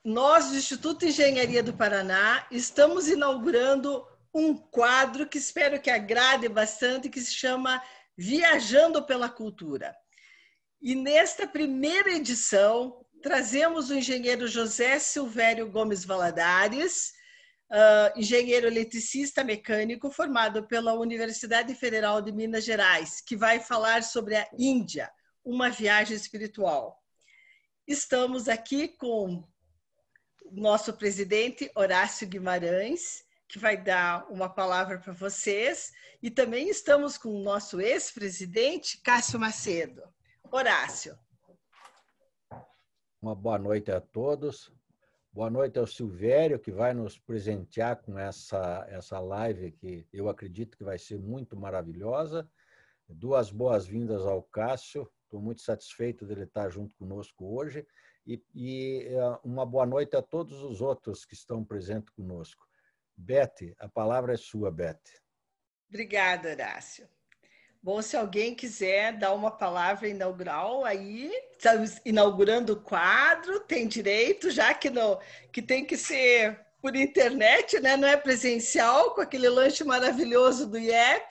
nós do Instituto de Engenharia do Paraná estamos inaugurando um quadro que espero que agrade bastante, que se chama Viajando pela Cultura. E nesta primeira edição, trazemos o engenheiro José Silvério Gomes Valadares, engenheiro eletricista mecânico formado pela Universidade Federal de Minas Gerais, que vai falar sobre a Índia, uma viagem espiritual. Estamos aqui com o nosso presidente, Horácio Guimarães, que vai dar uma palavra para vocês, e também estamos com o nosso ex-presidente, Cássio Macedo. Horácio. Uma boa noite a todos. Boa noite ao Silvério, que vai nos presentear com essa live que eu acredito que vai ser muito maravilhosa. Duas boas-vindas ao Cássio. Estou muito satisfeito dele estar junto conosco hoje. E uma boa noite a todos os outros que estão presentes conosco. Beth, a palavra é sua, Beth. Obrigada, Horácio. Bom, se alguém quiser dar uma palavra inaugural, aí estamos inaugurando o quadro, tem direito, já que tem que ser por internet, né? Não é presencial, com aquele lanche maravilhoso do IEP.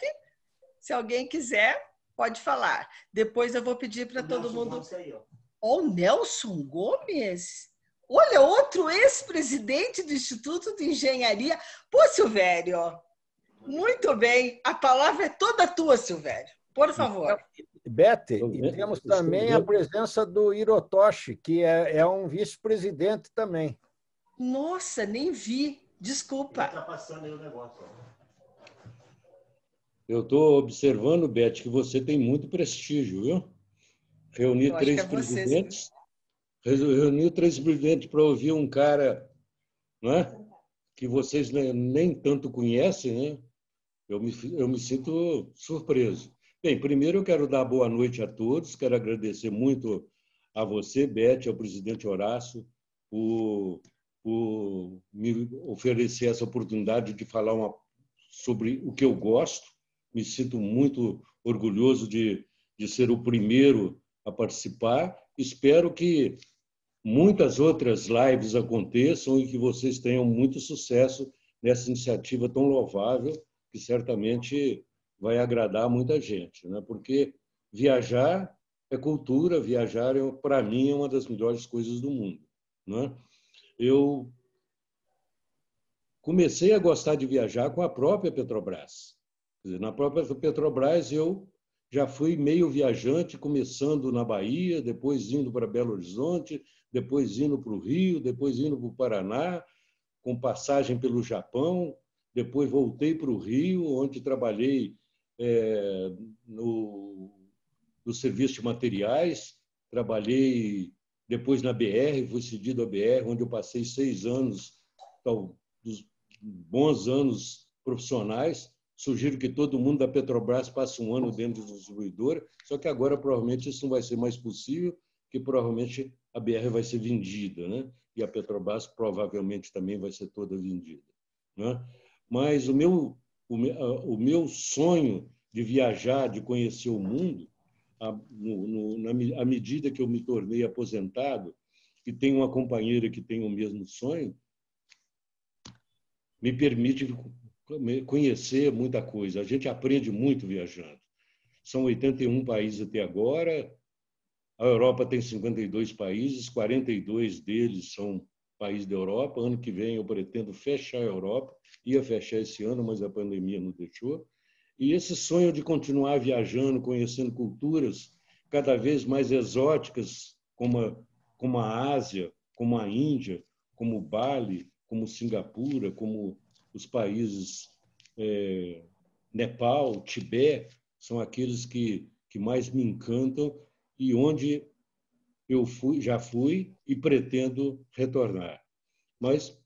Se alguém quiser, pode falar. Depois eu vou pedir para todo mundo... O Nelson Gomes? Olha, outro ex-presidente do Instituto de Engenharia. Pô, Silvério... Muito bem. A palavra é toda tua, Silvério. Por favor. Beth, e temos também a presença do Hirotoshi, que é um vice-presidente também. Nossa, nem vi. Desculpa. Está passando aí o negócio. Eu estou observando, Beth, que você tem muito prestígio, viu? Reunir três presidentes. Reunir três presidentes para ouvir um cara, não é? Que vocês nem tanto conhecem, né? Eu me sinto surpreso. Bem, primeiro eu quero dar boa noite a todos, quero agradecer muito a você, Beth, ao presidente Horácio, por me oferecer essa oportunidade de falar sobre o que eu gosto. Me sinto muito orgulhoso de ser o primeiro a participar. Espero que muitas outras lives aconteçam e que vocês tenham muito sucesso nessa iniciativa tão louvável, que certamente vai agradar muita gente, né? Porque viajar é cultura, viajar, para mim, é uma das melhores coisas do mundo, né? Eu comecei a gostar de viajar com a própria Petrobras. Quer dizer, na própria Petrobras, eu já fui meio viajante, começando na Bahia, depois indo para Belo Horizonte, depois indo para o Rio, depois indo para o Paraná, com passagem pelo Japão. Depois voltei para o Rio, onde trabalhei no serviço de materiais. Trabalhei depois na BR, fui cedido à BR, onde eu passei 6 anos, bons anos profissionais. Sugiro que todo mundo da Petrobras passe um ano dentro do distribuidor, só que agora provavelmente isso não vai ser mais possível, porque provavelmente a BR vai ser vendida, né? E a Petrobras provavelmente também vai ser toda vendida, né? Mas o meu sonho de viajar, de conhecer o mundo, à medida que eu me tornei aposentado e tenho uma companheira que tem o mesmo sonho, me permite conhecer muita coisa. A gente aprende muito viajando. São 81 países até agora. A Europa tem 52 países, 42 deles são países da Europa. Ano que vem eu pretendo fechar a Europa. Ia fechar esse ano, mas a pandemia não deixou. E esse sonho de continuar viajando, conhecendo culturas cada vez mais exóticas, como a Ásia, como a Índia, como Bali, como Singapura, como os países Nepal, Tibete, são aqueles que mais me encantam e onde eu já fui e pretendo retornar. Mas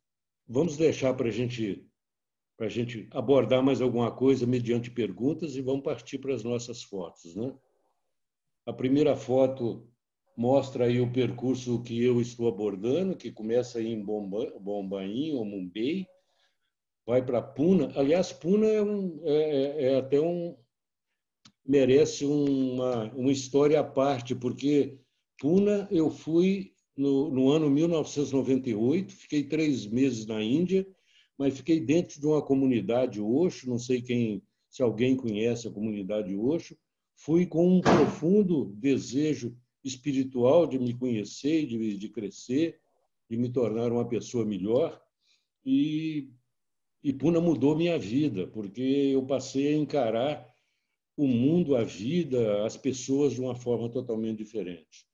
vamos deixar para a gente abordar mais alguma coisa mediante perguntas e vamos partir para as nossas fotos, né? A primeira foto mostra aí o percurso que eu estou abordando, que começa aí em Bombaim ou Mumbai, vai para Pune. Aliás, Pune merece uma história à parte, porque Pune eu fui no ano 1998, fiquei 3 meses na Índia, mas fiquei dentro de uma comunidade Osho, não sei se alguém conhece a comunidade Osho. Fui com um profundo desejo espiritual de me conhecer, de crescer, de me tornar uma pessoa melhor. E Puna mudou minha vida, porque eu passei a encarar o mundo, a vida, as pessoas de uma forma totalmente diferente.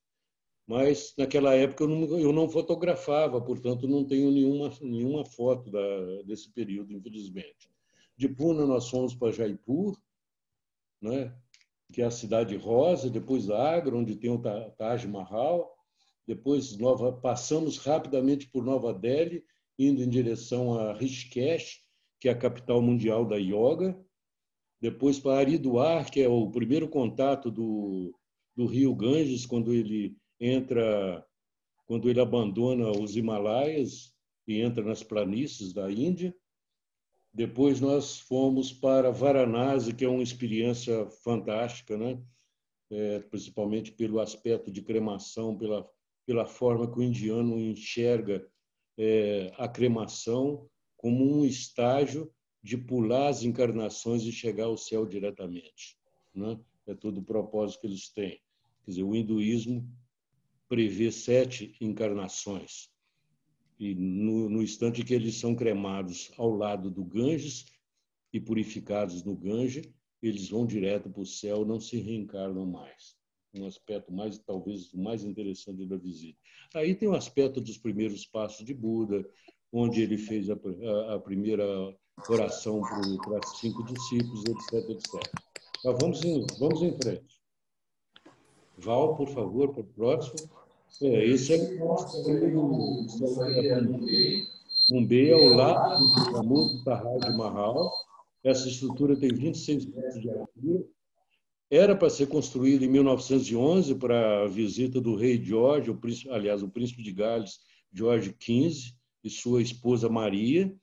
Mas, naquela época, eu não fotografava, portanto, não tenho nenhuma foto desse período, infelizmente. De Puna, nós fomos para Jaipur, né, que é a cidade rosa, depois Agra, onde tem o Taj Mahal, depois passamos rapidamente por Nova Delhi, indo em direção a Rishikesh, que é a capital mundial da yoga, depois para Haridwar, que é o primeiro contato do rio Ganges, quando ele abandona os Himalaias e entra nas planícies da Índia. Depois nós fomos para Varanasi, que é uma experiência fantástica, né? Principalmente pelo aspecto de cremação, pela forma que o indiano enxerga a cremação como um estágio de pular as encarnações e chegar ao céu diretamente, né? É todo o propósito que eles têm. Quer dizer, o hinduísmo prevê 7 encarnações. E no instante que eles são cremados ao lado do Ganges e purificados no Ganges, eles vão direto para o céu, não se reencarnam mais. Um aspecto talvez o mais interessante da visita. Aí tem o aspecto dos primeiros passos de Buda, onde ele fez a primeira oração para 5 discípulos, etc, etc. Mas vamos em frente. Val, por favor, para o próximo. Esse é o Mumbai, ao lado do famoso Taj Mahal. Essa estrutura tem 26 metros de altura. Era para ser construída em 1911 para a visita do rei George, o príncipe de Gales, George XV, e sua esposa Maria,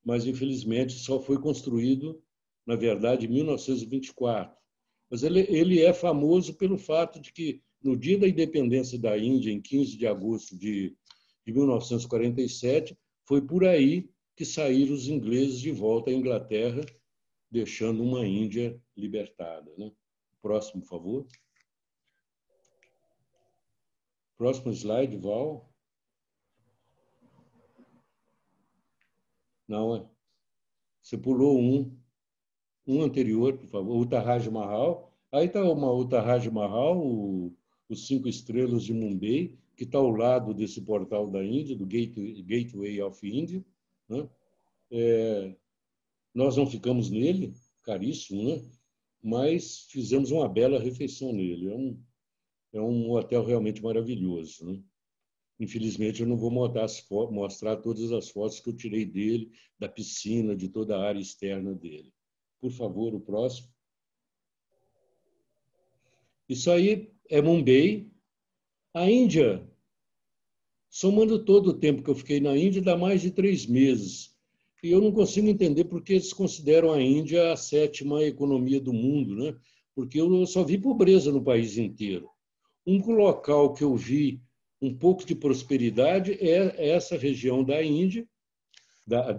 mas infelizmente só foi construído, na verdade, em 1924. Mas ele é famoso pelo fato de que, no dia da independência da Índia, em 15 de agosto de 1947, foi por aí que saíram os ingleses de volta à Inglaterra, deixando uma Índia libertada, né? Próximo, por favor. Próximo slide, Val. Não, você pulou um anterior, por favor, o Taj Mahal. Aí está o Taj Mahal, os 5 estrelas de Mumbai, que está ao lado desse portal da Índia, do Gateway of India, né? Nós não ficamos nele, caríssimo, né? Mas fizemos uma bela refeição nele. É um hotel realmente maravilhoso, né? Infelizmente, eu não vou mostrar todas as fotos que eu tirei dele, da piscina, de toda a área externa dele. Por favor, o próximo. Isso aí é Mumbai. A Índia, somando todo o tempo que eu fiquei na Índia, dá mais de 3 meses. E eu não consigo entender por que eles consideram a Índia a 7ª economia do mundo, né? Porque eu só vi pobreza no país inteiro. Um local que eu vi um pouco de prosperidade é essa região da Índia,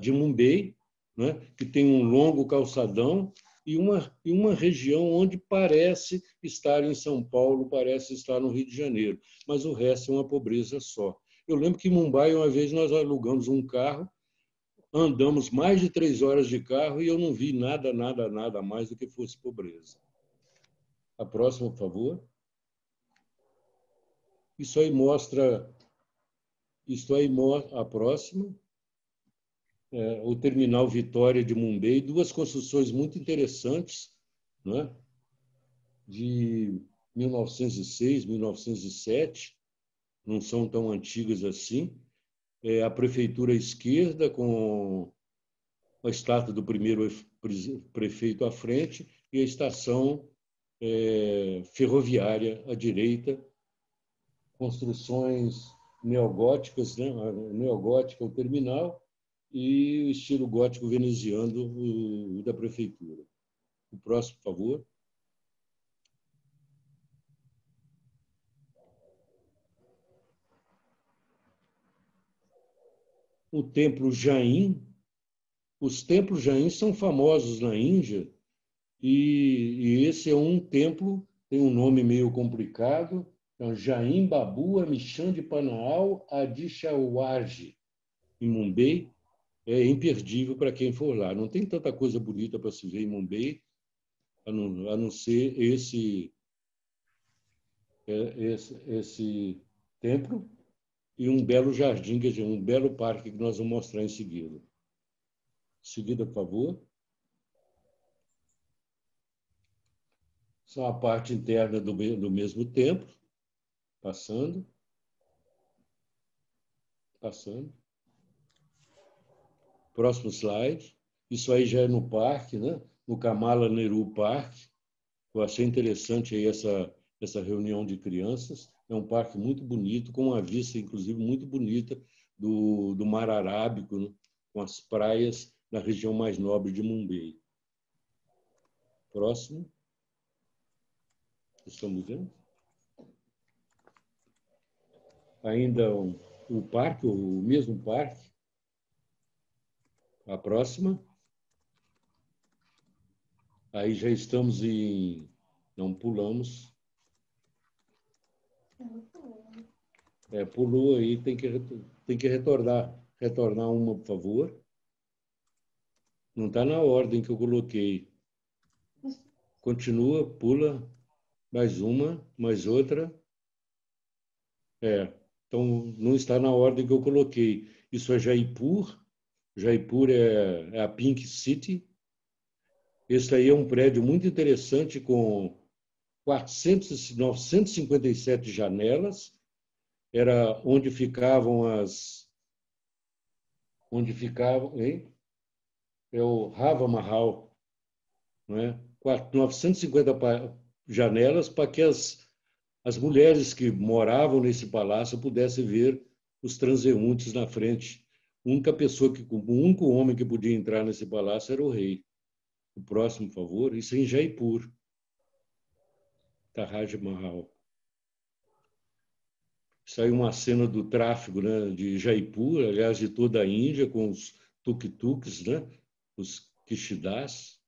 de Mumbai, né? Que tem um longo calçadão e uma região onde parece estar em São Paulo, parece estar no Rio de Janeiro, mas o resto é uma pobreza só. Eu lembro que em Mumbai, uma vez, nós alugamos um carro, andamos mais de 3 horas de carro e eu não vi nada mais do que fosse pobreza. A próxima, por favor. Isso aí mostra a próxima. O Terminal Vitória de Mumbai, 2 construções muito interessantes, né? De 1906, 1907, não são tão antigas assim. A prefeitura à esquerda, com a estátua do primeiro prefeito à frente, e a estação ferroviária à direita, construções neogóticas, né? Neogótica o terminal, e o estilo gótico veneziano o da prefeitura. O próximo, por favor. o Templo Jain. Os templos Jain são famosos na Índia e esse é um templo, tem um nome meio complicado, é Jain Babu Amishan de Panaal Adishawaj, em Mumbai. É imperdível para quem for lá. Não tem tanta coisa bonita para se ver em Mumbai, a não ser esse templo e um belo jardim, quer dizer, um belo parque que nós vamos mostrar em seguida. Seguida, por favor. São a parte interna do mesmo templo. Passando. Passando. Próximo slide. Isso aí já é no parque, né? No Kamala Nehru Park. Eu achei interessante aí essa reunião de crianças. É um parque muito bonito, com uma vista, inclusive, muito bonita do Mar Arábico, né? Com as praias na região mais nobre de Mumbai. Próximo. Estamos vendo? Ainda o parque, o mesmo parque. A próxima. Aí já estamos em... Não pulamos. Pulou aí, tem que retornar. Retornar uma, por favor. Não está na ordem que eu coloquei. Continua, pula. Mais uma, mais outra. Então, não está na ordem que eu coloquei. Isso é Jaipur. Jaipur é a Pink City. Esse aí é um prédio muito interessante com 957 janelas. Era onde ficavam hein? É o Rava Mahal, não é? 950 janelas para que as mulheres que moravam nesse palácio pudessem ver os transeuntes na frente. O único homem que podia entrar nesse palácio era o rei. O próximo, por favor. Isso é em Jaipur. Taj Mahal. Isso aí é uma cena do tráfego, né, de Jaipur, aliás, de toda a Índia, com os tuk-tuks, né, os kishidás,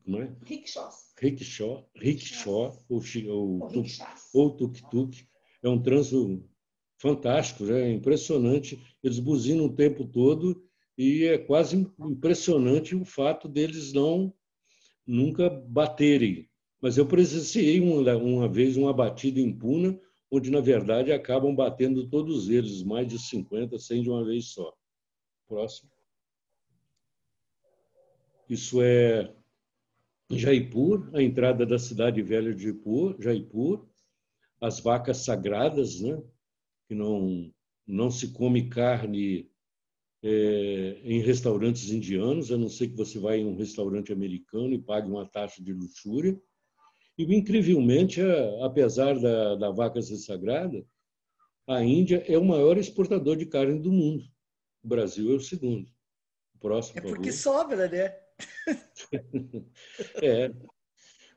não é? Rickshaw ou tuk-tuk. É um trânsito fantástico, né? É impressionante. Eles buzinam o tempo todo e é quase impressionante o fato deles nunca baterem. Mas eu presenciei uma vez uma batida em Pune, onde, na verdade, acabam batendo todos eles, mais de 50, 100 de uma vez só. Próximo. Isso é Jaipur, a entrada da cidade velha de Jaipur, as vacas sagradas, né? Que não se come carne em restaurantes indianos, a não ser que você vá em um restaurante americano e pague uma taxa de luxúria. E, incrivelmente, apesar da vaca ser sagrada, a Índia é o maior exportador de carne do mundo. O Brasil é o segundo. O próximo, por favor. É porque favor. sobra, né?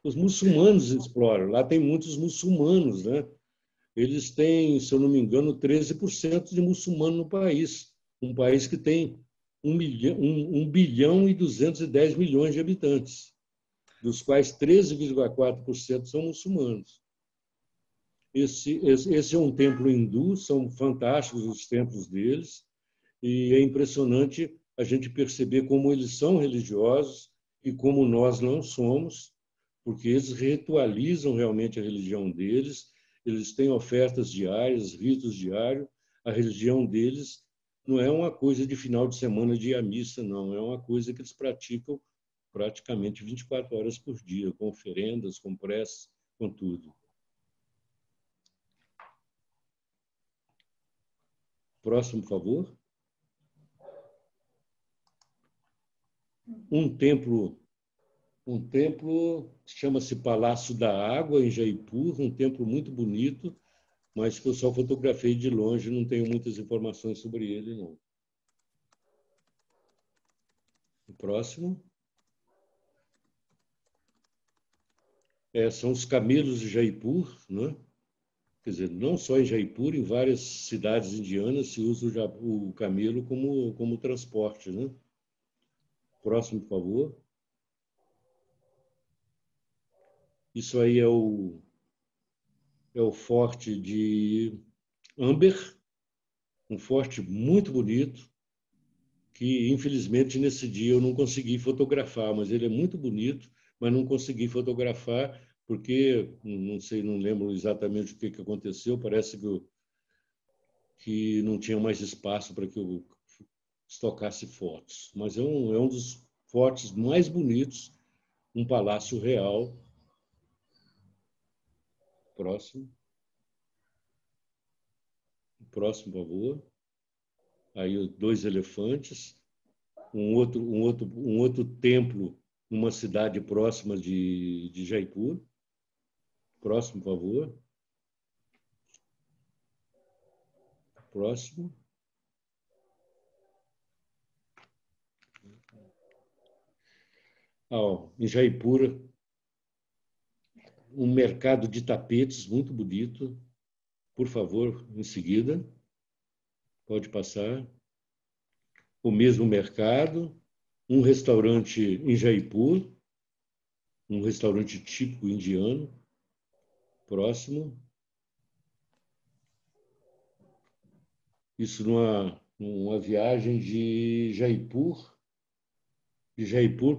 Os muçulmanos exploram. Lá tem muitos muçulmanos, né? Eles têm, se eu não me engano, 13% de muçulmanos no país. Um país que tem 1 bilhão e 210 milhões de habitantes, dos quais 13,4% são muçulmanos. Esse é um templo hindu, são fantásticos os templos deles, e é impressionante a gente perceber como eles são religiosos e como nós não somos, porque eles ritualizam realmente a religião deles, eles têm ofertas diárias, ritos diários. A religião deles não é uma coisa de final de semana de ir à missa, não. É uma coisa que eles praticam praticamente 24 horas por dia, com oferendas, com preces, com tudo. Próximo, por favor. Um templo chama-se Palácio da Água, em Jaipur, um templo muito bonito, mas que eu só fotografei de longe, não tenho muitas informações sobre ele, não. O próximo. São os camelos de Jaipur, né? Quer dizer, não só em Jaipur, em várias cidades indianas se usa o camelo como transporte, né? Próximo, por favor. Isso aí é o forte de Amber, um forte muito bonito, que infelizmente nesse dia eu não consegui fotografar, mas ele é muito bonito, mas não consegui fotografar porque não sei, não lembro exatamente o que aconteceu, parece que não tinha mais espaço para que eu estocasse fotos. Mas é um dos fortes mais bonitos, um palácio real. Próximo. Próximo, por favor. Aí 2 elefantes. Um outro templo numa cidade próxima de Jaipur. Próximo, por favor. Próximo. Em Jaipur, um mercado de tapetes muito bonito. Por favor, em seguida. Pode passar. O mesmo mercado. Um restaurante em Jaipur. Um restaurante típico indiano. Próximo. Isso numa viagem de Jaipur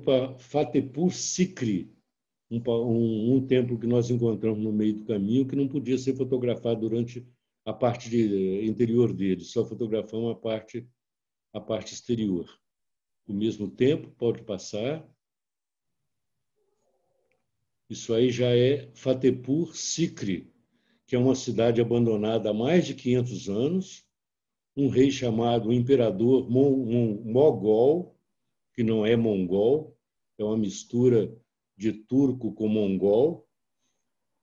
para Fatehpur Sikri, um templo que nós encontramos no meio do caminho que não podia ser fotografado durante a parte interior dele, só fotografamos a parte exterior. O mesmo tempo, pode passar. Isso aí já é Fatehpur Sikri, que é uma cidade abandonada há mais de 500 anos. Um rei chamado Imperador Mogol, que não é mongol, é uma mistura de turco com mongol.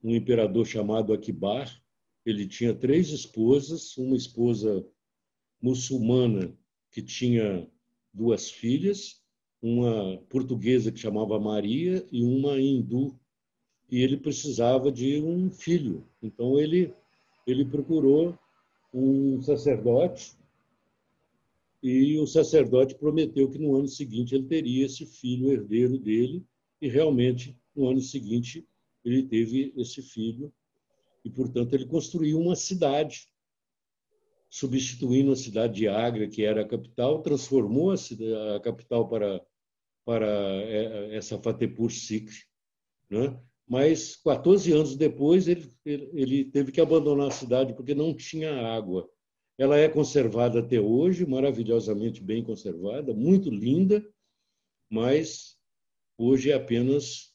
Um imperador chamado Akbar. Ele tinha 3 esposas, uma esposa muçulmana que tinha 2 filhas, uma portuguesa que chamava Maria e uma hindu. E ele precisava de um filho. Então ele procurou um sacerdote e o sacerdote prometeu que no ano seguinte ele teria esse filho herdeiro dele e realmente no ano seguinte ele teve esse filho e, portanto, ele construiu uma cidade, substituindo a cidade de Agra, que era a capital, transformou a capital para essa Fatehpur Sikri, né? Mas 14 anos depois ele teve que abandonar a cidade porque não tinha água. Ela é conservada até hoje, maravilhosamente bem conservada, muito linda, mas hoje é apenas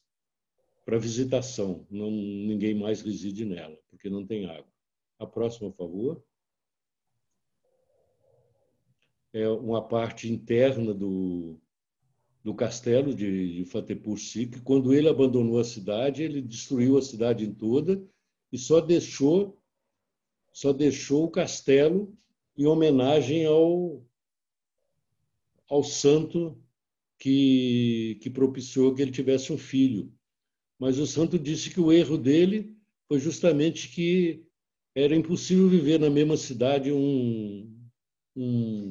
para visitação. Ninguém mais reside nela, porque não tem água. A próxima, por favor. É uma parte interna do castelo de Fatehpur Sikri. Quando ele abandonou a cidade, ele destruiu a cidade em toda e só deixou o castelo em homenagem ao santo que propiciou que ele tivesse um filho. Mas o santo disse que o erro dele foi justamente que era impossível viver na mesma cidade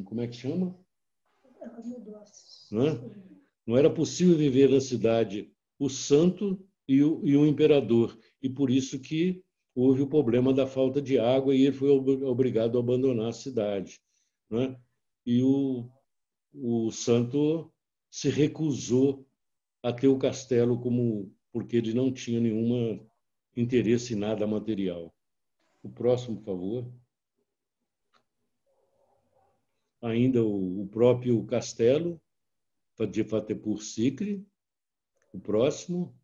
como é que chama? Não era possível viver na cidade o santo e o imperador. E por isso que houve o problema da falta de água e ele foi obrigado a abandonar a cidade, né? E o santo se recusou a ter o castelo porque ele não tinha nenhum interesse em nada material. O próximo, por favor. Ainda o próprio castelo de Fatehpur Sikri. O próximo.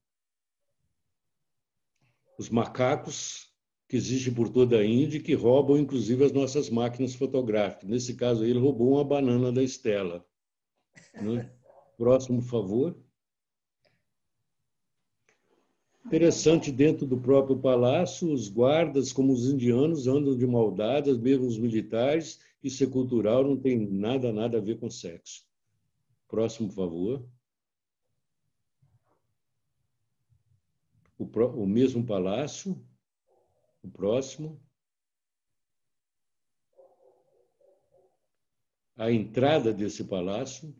Os macacos que existem por toda a Índia e que roubam, inclusive, as nossas máquinas fotográficas. Nesse caso, ele roubou uma banana da Estela. Né? Próximo, por favor. Interessante, dentro do próprio palácio, os guardas, como os indianos, andam de mão dadas, mesmo os militares. Isso é cultural, não tem nada a ver com sexo. Próximo, por favor. O mesmo palácio. O próximo. A entrada desse palácio.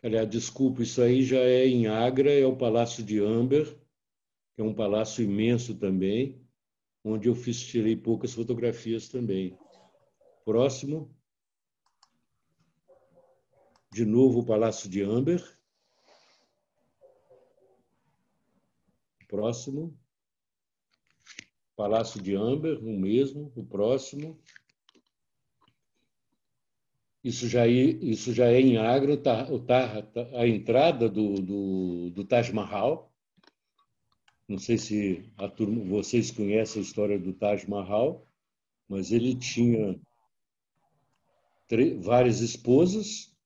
Aliás, desculpa, isso aí já é em Agra, é o Palácio de Amber, que é um palácio imenso também, onde eu tirei poucas fotografias também. Próximo. De novo o Palácio de Amber. Próximo. Palácio de Amber, o mesmo, o próximo. Isso já é em Agra, a entrada do Taj Mahal. Não sei se vocês conhecem a história do Taj Mahal, mas ele tinha várias esposas.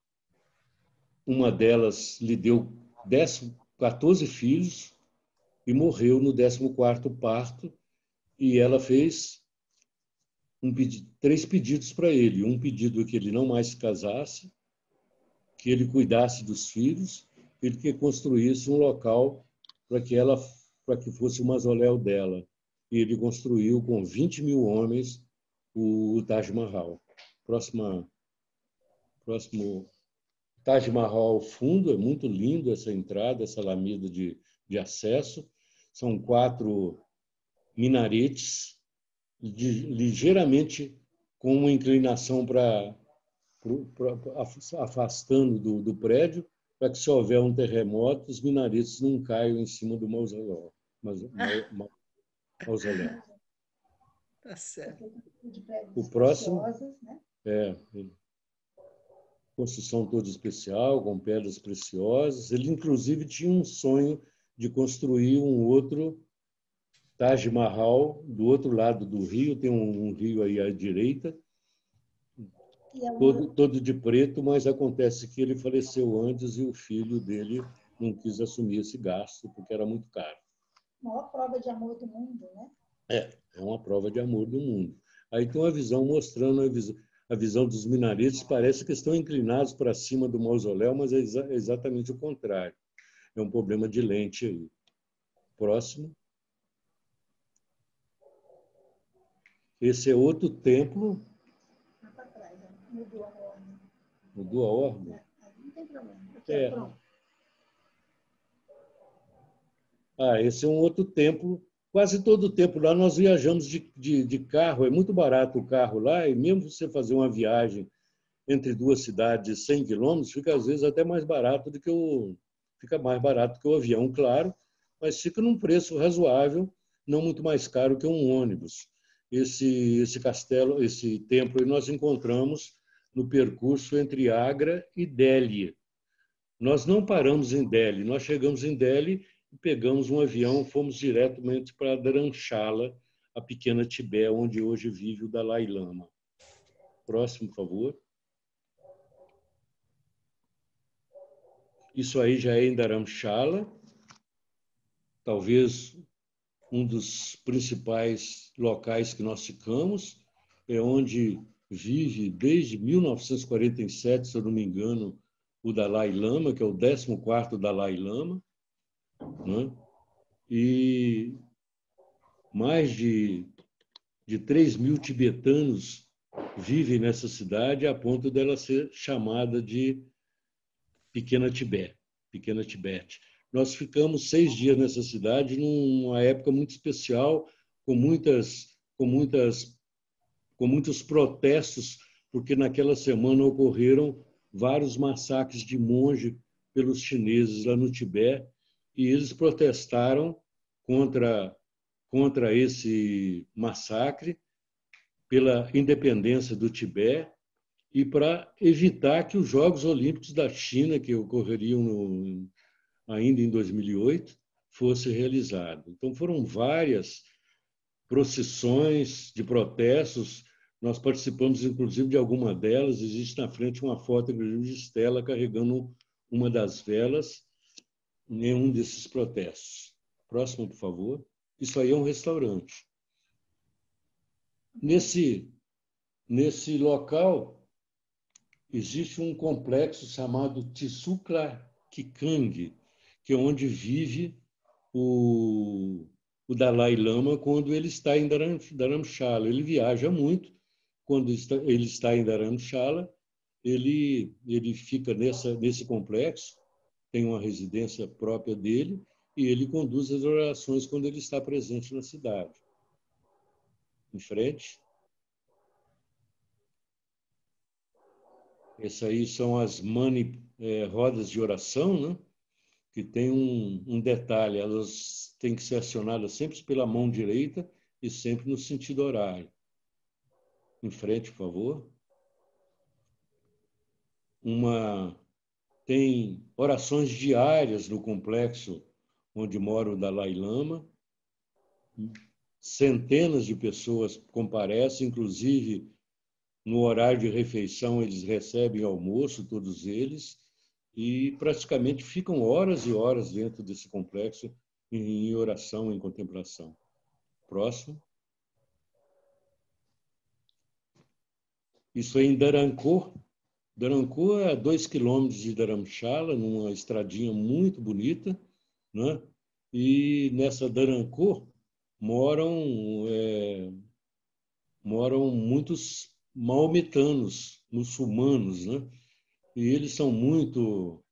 Uma delas lhe deu 14 filhos e morreu no 14º parto. E ela fez 3 pedidos para ele. Um pedido que ele não mais se casasse, que ele cuidasse dos filhos, ele que construísse um local para que fosse o mausoléu dela. E ele construiu com 20.000 homens o Taj Mahal. Próximo Taj Mahal ao fundo, é muito lindo essa entrada, essa alameda de acesso. São 4 minaretes, ligeiramente com uma inclinação afastando do prédio, para que, se houver um terremoto, os minaretes não caiam em cima do mausoléu. Tá certo. O próximo construção toda especial, com pedras preciosas. Ele, inclusive, tinha um sonho de construir um outro Taj Mahal do outro lado do rio. Tem um rio aí à direita, todo de preto, mas acontece que ele faleceu antes e o filho dele não quis assumir esse gasto, porque era muito caro. A maior prova de amor do mundo, né? É uma prova de amor do mundo. Aí tem uma visão mostrando a visão dos minaretes. Parece que estão inclinados para cima do mausoléu, mas é exatamente o contrário. É um problema de lente aí. Próximo. Esse é outro templo. Mudou a ordem. Mudou a ordem? Não tem problema. Pronto. Esse é um outro templo. Quase todo o tempo lá nós viajamos de carro. É muito barato o carro lá, e mesmo você fazer uma viagem entre 2 cidades de 100 quilômetros, fica às vezes até mais barato do que o avião, claro, mas fica num preço razoável, não muito mais caro que um ônibus. Esse castelo, esse templo, nós encontramos no percurso entre Agra e Delhi. Nós não paramos em Delhi, nós chegamos em Delhi e pegamos um avião, fomos diretamente para Dharamshala, a pequena Tibete, onde hoje vive o Dalai Lama. Próximo, por favor. Isso aí já é em Dharamshala, talvez um dos principais locais que nós ficamos, é onde vive desde 1947, se eu não me engano, o Dalai Lama, que é o 14º Dalai Lama, né? E mais de 3.000 tibetanos vivem nessa cidade, a ponto dela ser chamada de Pequena Tibete. Nós ficamos 6 dias nessa cidade, numa época muito especial, com muitos protestos, porque naquela semana ocorreram vários massacres de monge pelos chineses lá no Tibete, e eles protestaram contra esse massacre, pela independência do Tibete e para evitar que os Jogos Olímpicos da China, que ocorreriam ainda em 2008, fosse realizado. Então, foram várias procissões de protestos. Nós participamos, inclusive, de alguma delas. Existe na frente uma foto, inclusive, de Estela carregando uma das velas em um desses protestos. Próximo, por favor. Isso aí é um restaurante. Nesse local, existe um complexo chamado Tsukla Kikang, que é onde vive o o Dalai Lama quando ele está em Dharamshala. Ele viaja muito. Quando ele está em Dharamshala, ele fica nesse complexo, tem uma residência própria dele, e ele conduz as orações quando ele está presente na cidade. Em frente. Essas aí são as rodas de oração, né? Que tem um detalhe, elas têm que ser acionadas sempre pela mão direita e sempre no sentido horário. Em frente, por favor. Tem orações diárias no complexo onde mora o Dalai Lama. Centenas de pessoas comparecem, inclusive no horário de refeição eles recebem almoço, todos eles, e praticamente ficam horas e horas dentro desse complexo em oração, em contemplação. Próximo. Isso é em Dharamkot. Dharamkot é a 2 quilômetros de Dharamshala, numa estradinha muito bonita, né? E nessa Dharamkot moram muitos maometanos, muçulmanos, né? E eles são muito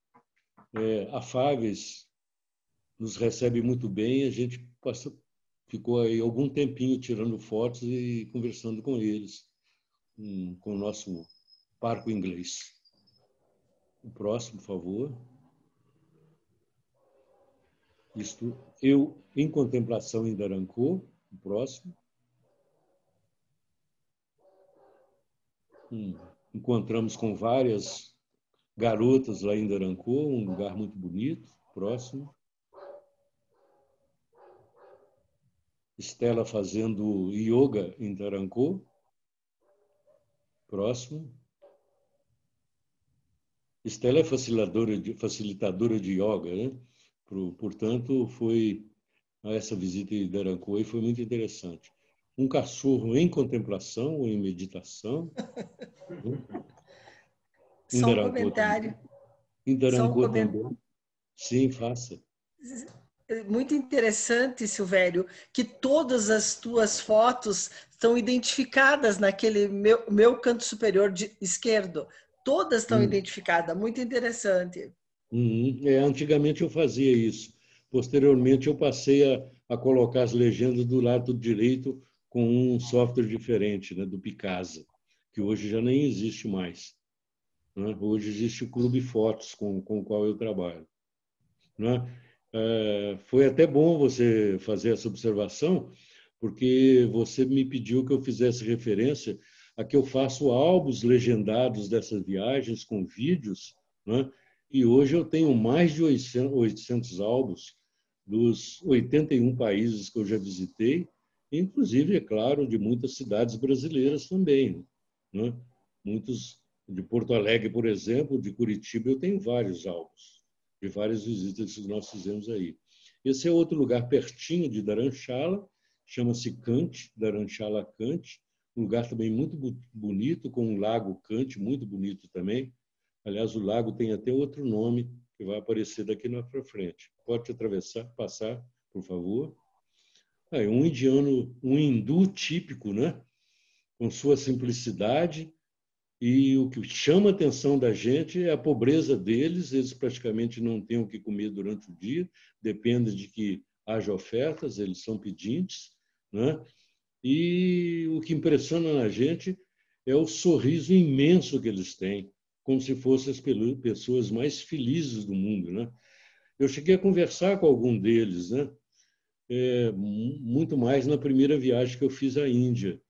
afáveis, nos recebem muito bem. A gente ficou aí algum tempinho tirando fotos e conversando com eles, com o nosso parco inglês. O próximo, por favor. Isto, eu em contemplação em Dharamkot. O próximo. Encontramos com várias garotas lá em Dharamkot, um lugar muito bonito. Próximo. Estela fazendo yoga em Dharamkot. Próximo. Estela é facilitadora de yoga, né? Portanto, essa visita em Dharamkot foi muito interessante. Um cachorro em contemplação ou em meditação. Só um comentário. Em Dharamkot também. Sim, faça. Muito interessante, Silvério, que todas as tuas fotos estão identificadas naquele meu canto superior esquerdo. Todas estão identificadas. Muito interessante. Antigamente eu fazia isso. Posteriormente eu passei a colocar as legendas do lado direito com um software diferente, né, do Picasa, que hoje já nem existe mais. Né? Hoje existe o Clube Fotos, com o qual eu trabalho. Né? Foi até bom você fazer essa observação, porque você me pediu que eu fizesse referência a que eu faço álbuns legendados dessas viagens com vídeos, né? E hoje eu tenho mais de 800 álbuns dos 81 países que eu já visitei, inclusive, é claro, de muitas cidades brasileiras também. Né? Muitos de Porto Alegre, por exemplo, de Curitiba, eu tenho vários álbuns de várias visitas que nós fizemos aí. Esse é outro lugar pertinho de Dharamshala, chama-se Kant, Dharamshala Kant, um lugar também muito bonito, com um lago Kant, muito bonito também. Aliás, o lago tem até outro nome que vai aparecer daqui para frente. Pode passar, por favor. Um hindu típico, né? Com sua simplicidade, e o que chama a atenção da gente é a pobreza deles. Eles praticamente não têm o que comer durante o dia, depende de que haja ofertas, eles são pedintes, né? E o que impressiona na gente é o sorriso imenso que eles têm, como se fossem as pessoas mais felizes do mundo, né? Eu cheguei a conversar com algum deles, né? Muito mais na primeira viagem que eu fiz à Índia.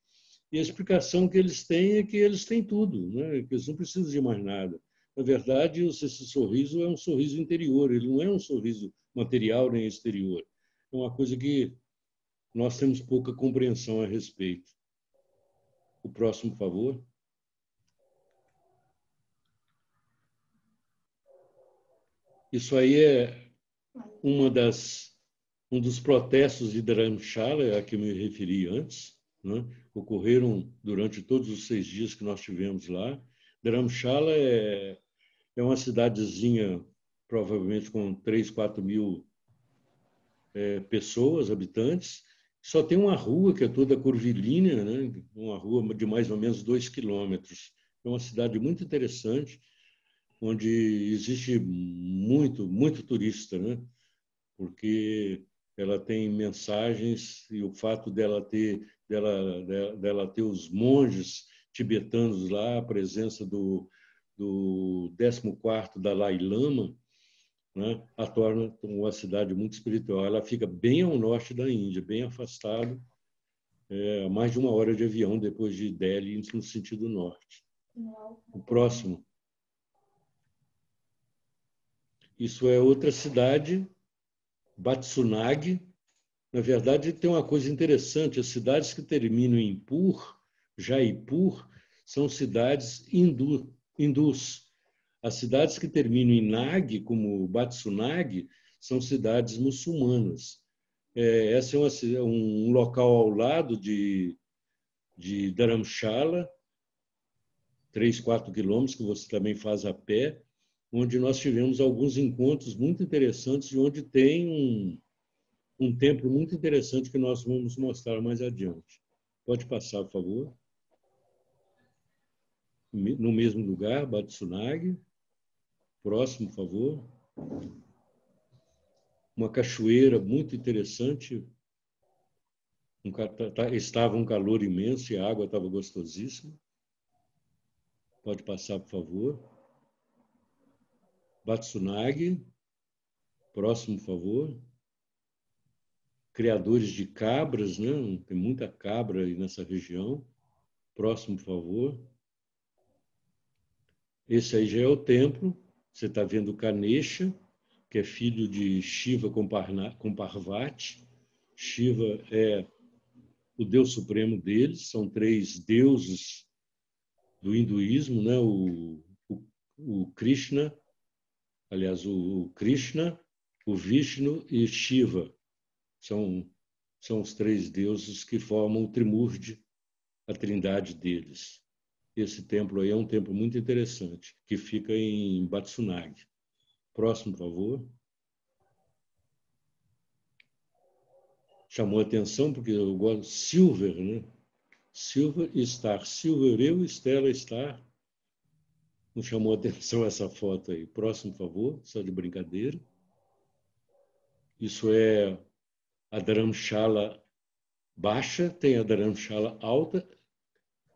E a explicação que eles têm é que eles têm tudo, né? Que eles não precisam de mais nada. Na verdade, esse sorriso é um sorriso interior, ele não é um sorriso material nem exterior. É uma coisa que nós temos pouca compreensão a respeito. O próximo, por favor. Isso aí é um dos protestos de Dharamshala, a que me referi antes, né? Ocorreram durante todos os 6 dias que nós tivemos lá. Dharamshala é uma cidadezinha, provavelmente com 3, 4 mil pessoas, habitantes. Só tem uma rua que é toda curvilínea, né? Uma rua de mais ou menos 2 quilômetros. É uma cidade muito interessante, onde existe muito turista, né? Porque ela tem mensagens e o fato dela ter os monges tibetanos lá, a presença do 14º Dalai Lama, né, a torna uma cidade muito espiritual. Ela fica bem ao norte da Índia, bem afastada, a mais de 1 hora de avião depois de Delhi, no sentido norte. O próximo. Isso é outra cidade, Batsunag. Na verdade, tem uma coisa interessante: as cidades que terminam em Pur, Jaipur, são cidades hindus. As cidades que terminam em Nag, como Batsunag, são cidades muçulmanas. Essa é um local ao lado de Dharamshala, 3, 4 quilômetros, que você também faz a pé, onde nós tivemos alguns encontros muito interessantes e onde tem um templo muito interessante que nós vamos mostrar mais adiante. Pode passar, por favor. No mesmo lugar, Batsunag. Próximo, por favor. Uma cachoeira muito interessante. Estava um calor imenso e a água estava gostosíssima. Pode passar, por favor. Batsunag. Próximo, por favor. Criadores de cabras, né? Tem muita cabra aí nessa região. Próximo, por favor. Esse aí já é o templo. Você está vendo Ganesha, que é filho de Shiva com Parvati. Shiva é o Deus supremo deles. São 3 deuses do hinduísmo, né? O Krishna, aliás, o Krishna, o Vishnu e Shiva. São os 3 deuses que formam o Trimurti, a trindade deles. Esse templo aí é um templo muito interessante, que fica em Batsunag. Próximo, por favor. Chamou a atenção porque eu gosto Silver, né? Silver Star. Silver eu, Stella Star. Não chamou a atenção essa foto aí. Próximo, por favor, só de brincadeira. Isso é a Dharamshala baixa, tem a Dharamshala alta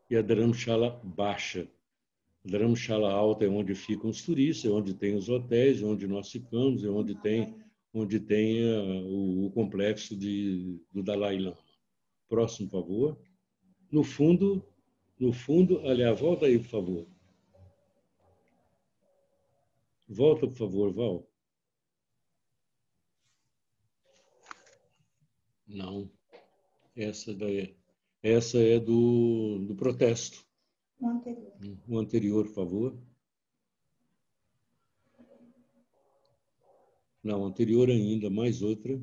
e a Dharamshala baixa. A Dharamshala alta é onde ficam os turistas, é onde tem os hotéis, é onde nós ficamos, é onde tem o complexo do Dalai Lama. Próximo, por favor. No fundo, aliás, volta aí, por favor. Volta, por favor, Val. Não. Essa é do protesto. O anterior. O anterior, por favor. Não, anterior ainda, mais outra.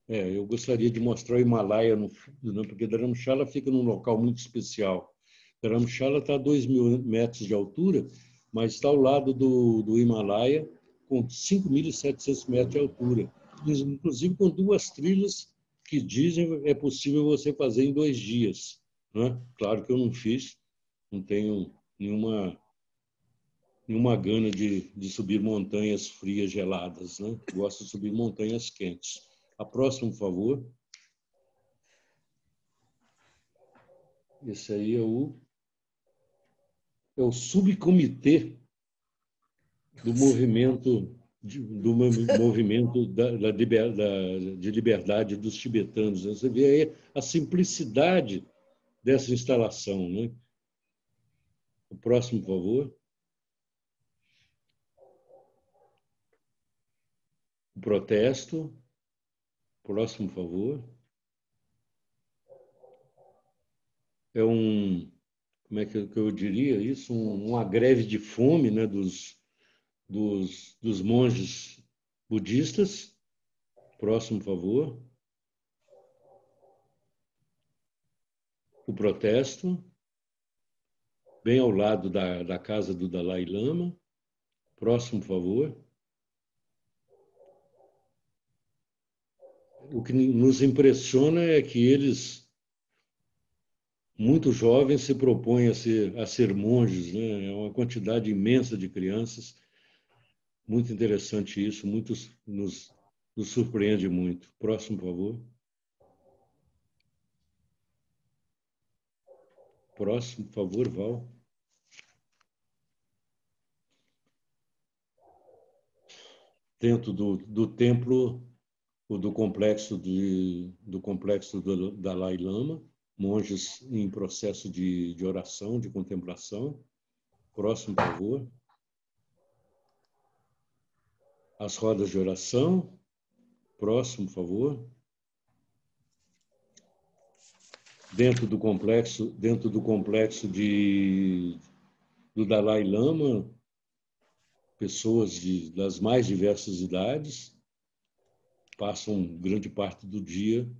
Eu gostaria de mostrar o Himalaia no fundo, né? Porque Dharamshala fica num local muito especial. Dharamshala está a 2.000 metros de altura, mas está ao lado do Himalaia, com 5.700 metros de altura. Inclusive com 2 trilhas que dizem é possível você fazer em 2 dias. Né? Claro que eu não fiz, não tenho nenhuma gana de subir montanhas frias, geladas. Né? Gosto de subir montanhas quentes. A próxima, por favor. Esse aí é o subcomitê do movimento de liberdade dos tibetanos. Você vê aí a simplicidade dessa instalação. Né? O próximo, por favor. O protesto. Próximo, por favor. É como é que eu diria isso? Uma greve de fome, né, dos monges budistas. Próximo, por favor. O protesto, bem ao lado da casa do Dalai Lama. Próximo, por favor. o que nos impressiona é que eles, muito jovens, se propõem a ser monges, né? É uma quantidade imensa de crianças. Muito interessante isso, nos surpreende muito. Próximo, por favor. Próximo, por favor, Val. Dentro do templo, ou do complexo do Dalai Lama, monges em processo de oração, de contemplação. Próximo, por favor. As rodas de oração. Próximo, por favor. Dentro do complexo do Dalai Lama, pessoas das mais diversas idades passam grande parte do dia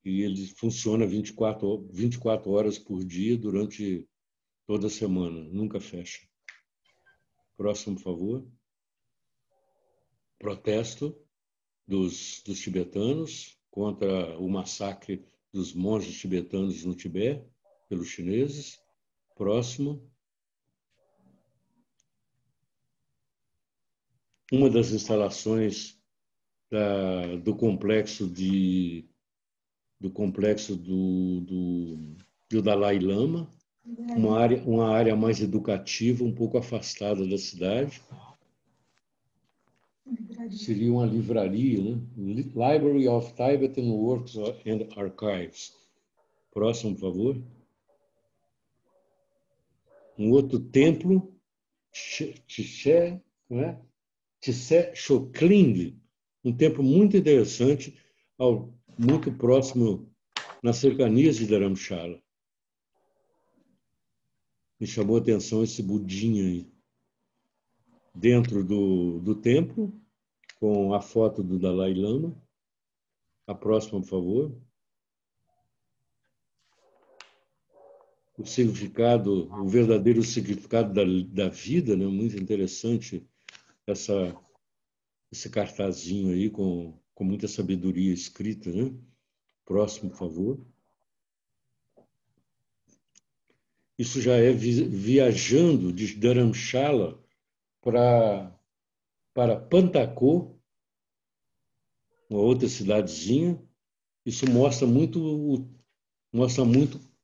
e ele funciona 24 horas por dia durante toda a semana, nunca fecha. Próximo, por favor. Protesto dos tibetanos contra o massacre dos monges tibetanos no Tibete pelos chineses. Próximo. Uma das instalações do complexo do Dalai Lama, uma área mais educativa, um pouco afastada da cidade. Seria uma livraria, né? Library of Tibetan Works and Archives. Próximo, por favor. Um outro templo, Tse Chokling, um templo muito interessante, muito próximo, nas cercanias de Dharamshala. Me chamou a atenção esse budinha aí. Dentro do templo, com a foto do Dalai Lama. A próxima, por favor. O verdadeiro significado da vida, né? Muito interessante esse cartazinho aí com muita sabedoria escrita, né? Próximo, por favor. Isso já é viajando de Dharamshala para Pantacô, uma outra cidadezinha. Isso mostra muito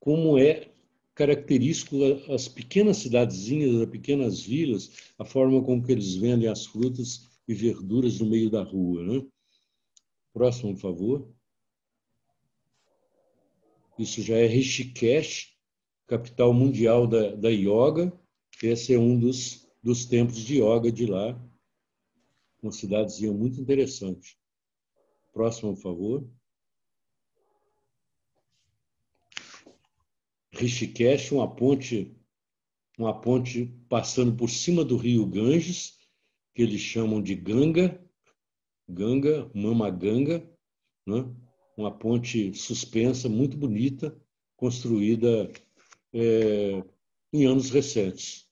como é característico as pequenas cidadezinhas, as pequenas vilas, a forma como que eles vendem as frutas e verduras no meio da rua, né? Próximo, por favor. Isso já é Rishikesh, capital mundial da yoga. Esse é um dos templos de yoga de lá. Uma cidadezinha muito interessante. Próximo, por favor. Rishikesh, uma ponte passando por cima do rio Ganges, que eles chamam de Ganga, Mama Ganga, né? Uma ponte suspensa, muito bonita, construída em anos recentes.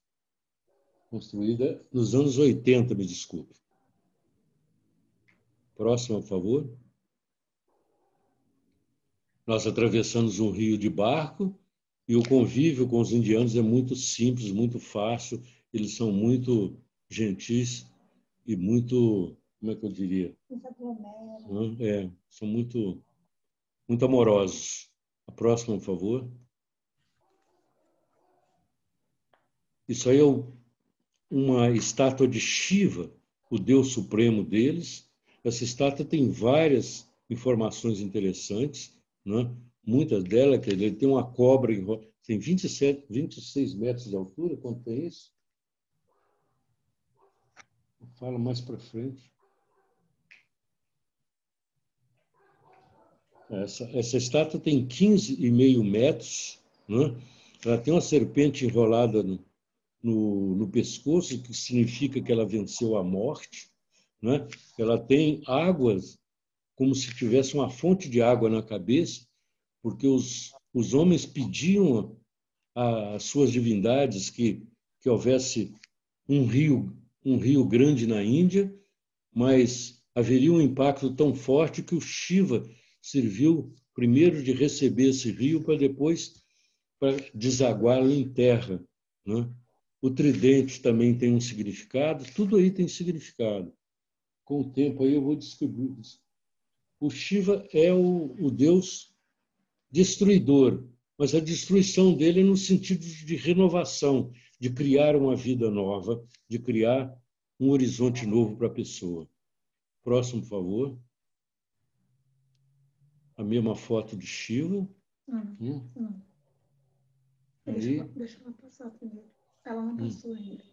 Construída nos anos 80, me desculpe. Próximo, por favor. Nós atravessamos um rio de barco e o convívio com os indianos é muito simples, muito fácil. Eles são muito gentis e muito, como é que eu diria? São muito amorosos. A próxima, por favor. Isso aí é uma estátua de Shiva, o Deus Supremo deles. Essa estátua tem várias informações interessantes, né? Muitas delas, que ele tem uma cobra, tem 26 metros de altura, quanto tem isso? Fala mais para frente. Essa estátua tem 15,5 metros, né? Ela tem uma serpente enrolada no pescoço, que significa que ela venceu a morte, né? Ela tem águas, como se tivesse uma fonte de água na cabeça, porque os homens pediam às suas divindades que houvesse um rio grande na Índia, mas haveria um impacto tão forte que o Shiva serviu primeiro de receber esse rio para depois para desaguá-lo em terra, né? O tridente também tem um significado, tudo aí tem significado. Com o tempo aí eu vou descobrir isso. O Shiva é o deus destruidor, mas a destruição dele é no sentido de renovação, de criar uma vida nova, de criar um horizonte novo para a pessoa. Próximo, por favor. A mesma foto de Shiva. Deixa ela passar primeiro. Ela não passou ainda.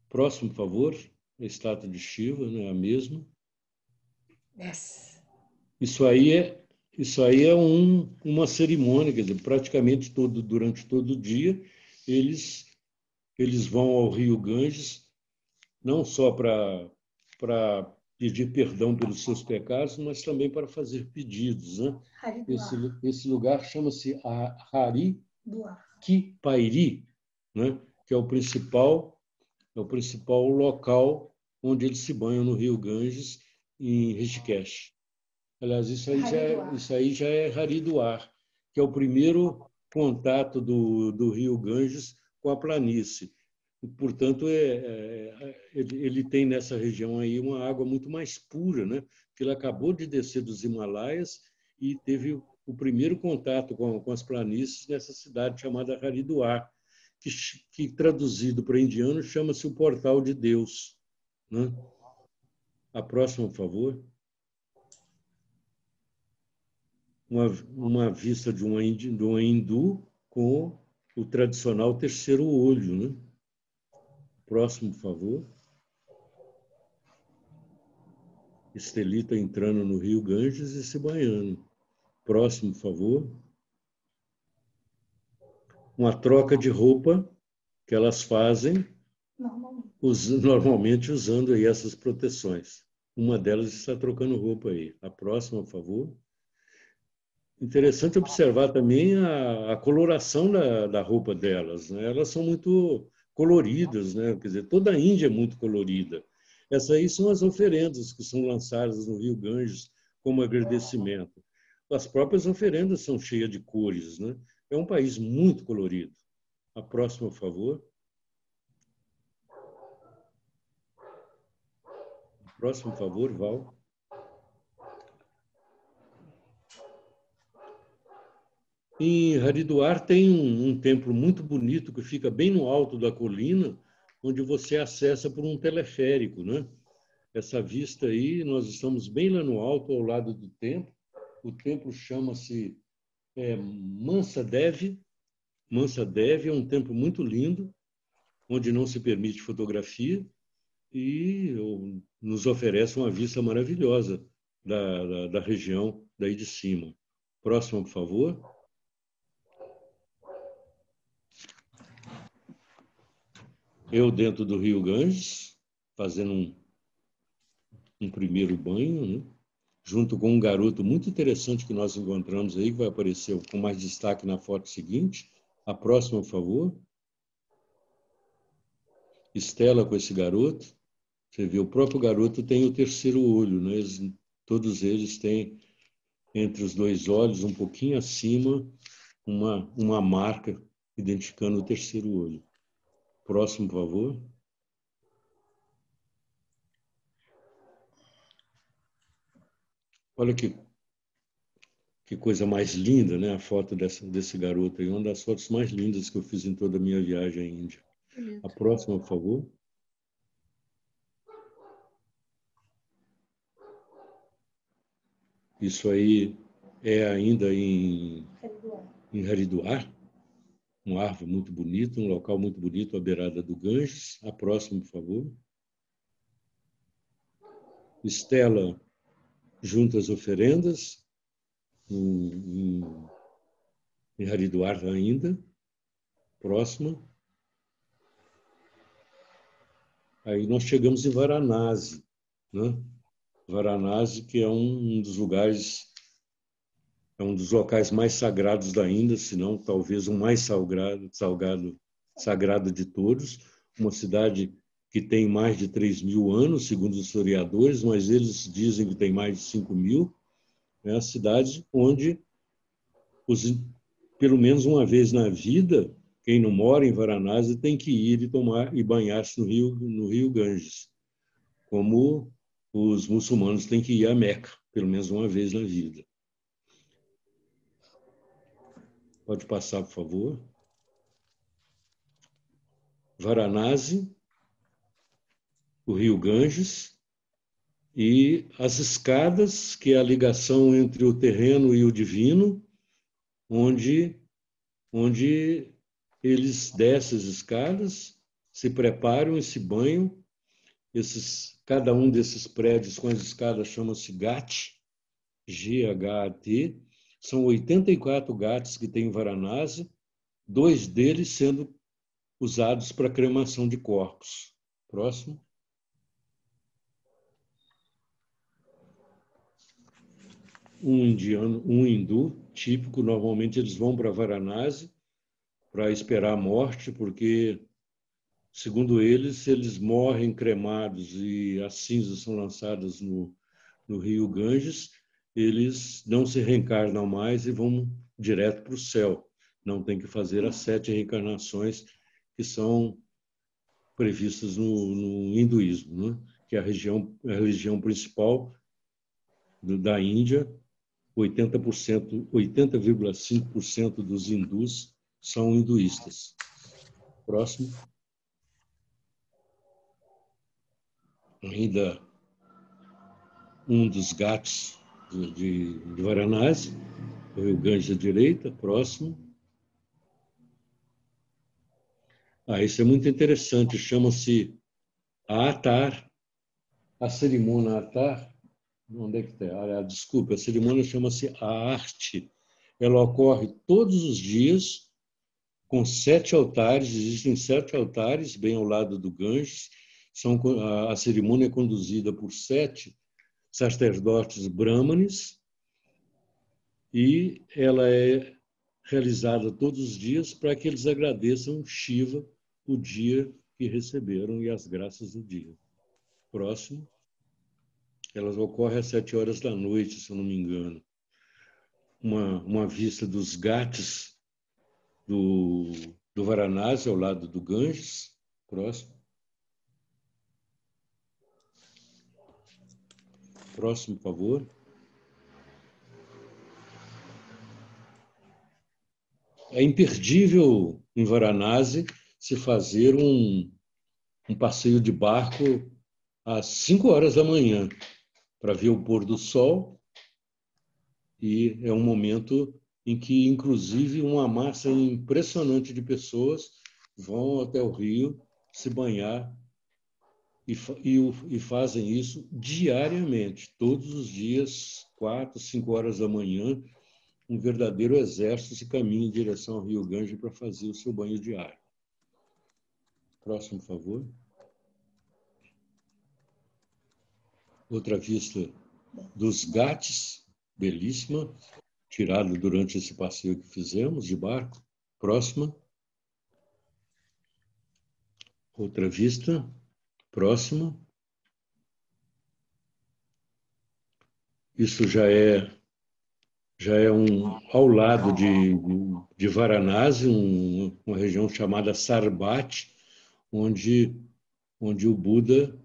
Próximo, por favor. A estátua de Shiva, né? A mesma. Yes. Isso aí é uma cerimônia, quer dizer, praticamente durante todo o dia, eles vão ao Rio Ganges, não só para pedir perdão pelos seus pecados, mas também para fazer pedidos, né? Esse lugar chama-se Hari Kipairi, né? Que é o principal local onde eles se banham no Rio Ganges, em Rishikesh. Aliás, isso aí já é Haridwar, que é o primeiro contato do Rio Ganges com a planície. E, portanto, ele tem nessa região aí uma água muito mais pura, né? Porque ele acabou de descer dos Himalaias e teve o primeiro contato com as planícies nessa cidade chamada Haridwar, que traduzido para indiano chama-se o Portal de Deus, né? A próxima, por favor. Uma vista de uma hindu com o tradicional terceiro olho, né? Próximo, por favor. Estelita entrando no Rio Ganges e se banhando. Próximo, por favor. Uma troca de roupa que elas fazem, normalmente usando aí essas proteções. Uma delas está trocando roupa aí. A próxima, por favor. Interessante observar também a coloração da roupa delas, né? Elas são muito coloridas, né? Quer dizer, toda a Índia é muito colorida. Essas aí são as oferendas que são lançadas no Rio Ganges como agradecimento. As próprias oferendas são cheias de cores, né? É um país muito colorido. A próxima, por favor. Próximo, por favor, Val. Em Haridwar tem um templo muito bonito que fica bem no alto da colina, onde você acessa por um teleférico, né? Essa vista aí, nós estamos bem lá no alto, ao lado do templo. O templo chama-se Mansa Devi. Mansa Devi é um templo muito lindo, onde não se permite fotografia e nos oferece uma vista maravilhosa da região daí de cima. Próximo, por favor. Eu dentro do Rio Ganges, fazendo um primeiro banho, né? Junto com um garoto muito interessante que nós encontramos aí, que vai aparecer com mais destaque na foto seguinte. A próxima, por favor. Estela com esse garoto. Você vê, o próprio garoto tem o terceiro olho, né? Todos eles têm, entre os dois olhos, um pouquinho acima, uma marca identificando o terceiro olho. Próximo, por favor. Olha que coisa mais linda, né? A foto desse garoto aí, uma das fotos mais lindas que eu fiz em toda a minha viagem à Índia. A próxima, por favor. Isso aí é ainda em Haridwar, uma árvore muito bonita, um local muito bonito à beirada do Ganges. A próxima, por favor. Estela junto às oferendas, em Haridwar ainda. Próxima. Aí nós chegamos em Varanasi, né? Varanasi, que é um dos lugares, é um dos locais mais sagrados da Índia, se não talvez o mais sagrado de todos. Uma cidade que tem mais de 3.000 anos, segundo os historiadores, mas eles dizem que tem mais de 5.000. É a cidade onde, pelo menos uma vez na vida, quem não mora em Varanasi tem que ir e tomar e banhar-se no rio Ganges, como os muçulmanos têm que ir a Meca, pelo menos uma vez na vida. Pode passar, por favor. Varanasi, o rio Ganges, e as escadas, que é a ligação entre o terreno e o divino, onde eles descem as escadas, se preparam e se banham. Cada um desses prédios com as escadas chama-se Ghat, G-H-A-T. São 84 ghats que tem em Varanasi, 2 deles sendo usados para cremação de corpos. Próximo. Um hindu típico, normalmente eles vão para Varanasi para esperar a morte, porque, segundo eles, eles morrem cremados e as cinzas são lançadas no rio Ganges, eles não se reencarnam mais e vão direto para o céu. Não tem que fazer as 7 reencarnações que são previstas no hinduísmo, né? Que é a religião principal da Índia. 80,5% dos hindus são hinduístas. Próximo. Ainda um dos ghats de Varanasi, o rio Ganges à direita. Próximo. Isso é muito interessante, chama-se Aatar. A cerimônia Aatar, onde é que está? Desculpa, a cerimônia chama-se Aarti. Ela ocorre todos os dias com 7 altares, existem 7 altares bem ao lado do Ganges. A cerimônia é conduzida por 7 sacerdotes brahmanes e ela é realizada todos os dias para que eles agradeçam Shiva o dia que receberam e as graças do dia. Próximo. Elas ocorrem às 7 horas da noite, se eu não me engano. Uma vista dos ghats do Varanasi, ao lado do Ganges. Próximo. Próximo, por favor. É imperdível em Varanasi se fazer um passeio de barco às 5 horas da manhã para ver o pôr do sol, e é um momento em que, inclusive, uma massa impressionante de pessoas vão até o rio se banhar e fazem isso diariamente, todos os dias, 4, 5 horas da manhã, um verdadeiro exército se caminha em direção ao rio Ganges para fazer o seu banho diário. Próximo, por favor. Outra vista dos ghats, belíssima, tirada durante esse passeio que fizemos de barco. Próxima. Outra vista. Próxima. Isso já é ao lado de Varanasi, uma região chamada Sarbati, onde o Buda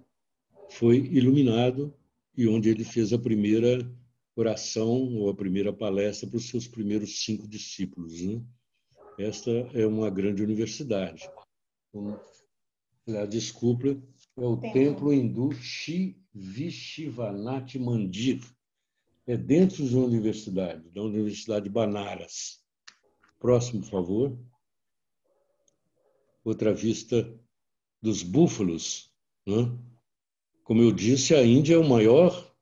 foi iluminado e onde ele fez a primeira oração ou a primeira palestra para os seus primeiros 5 discípulos, né? Esta é uma grande universidade. Desculpa, é o templo hindu Vishwanath Mandir. É dentro da Universidade Banaras. Próximo, por favor. Outra vista dos búfalos, né? Como eu disse, a Índia é o maior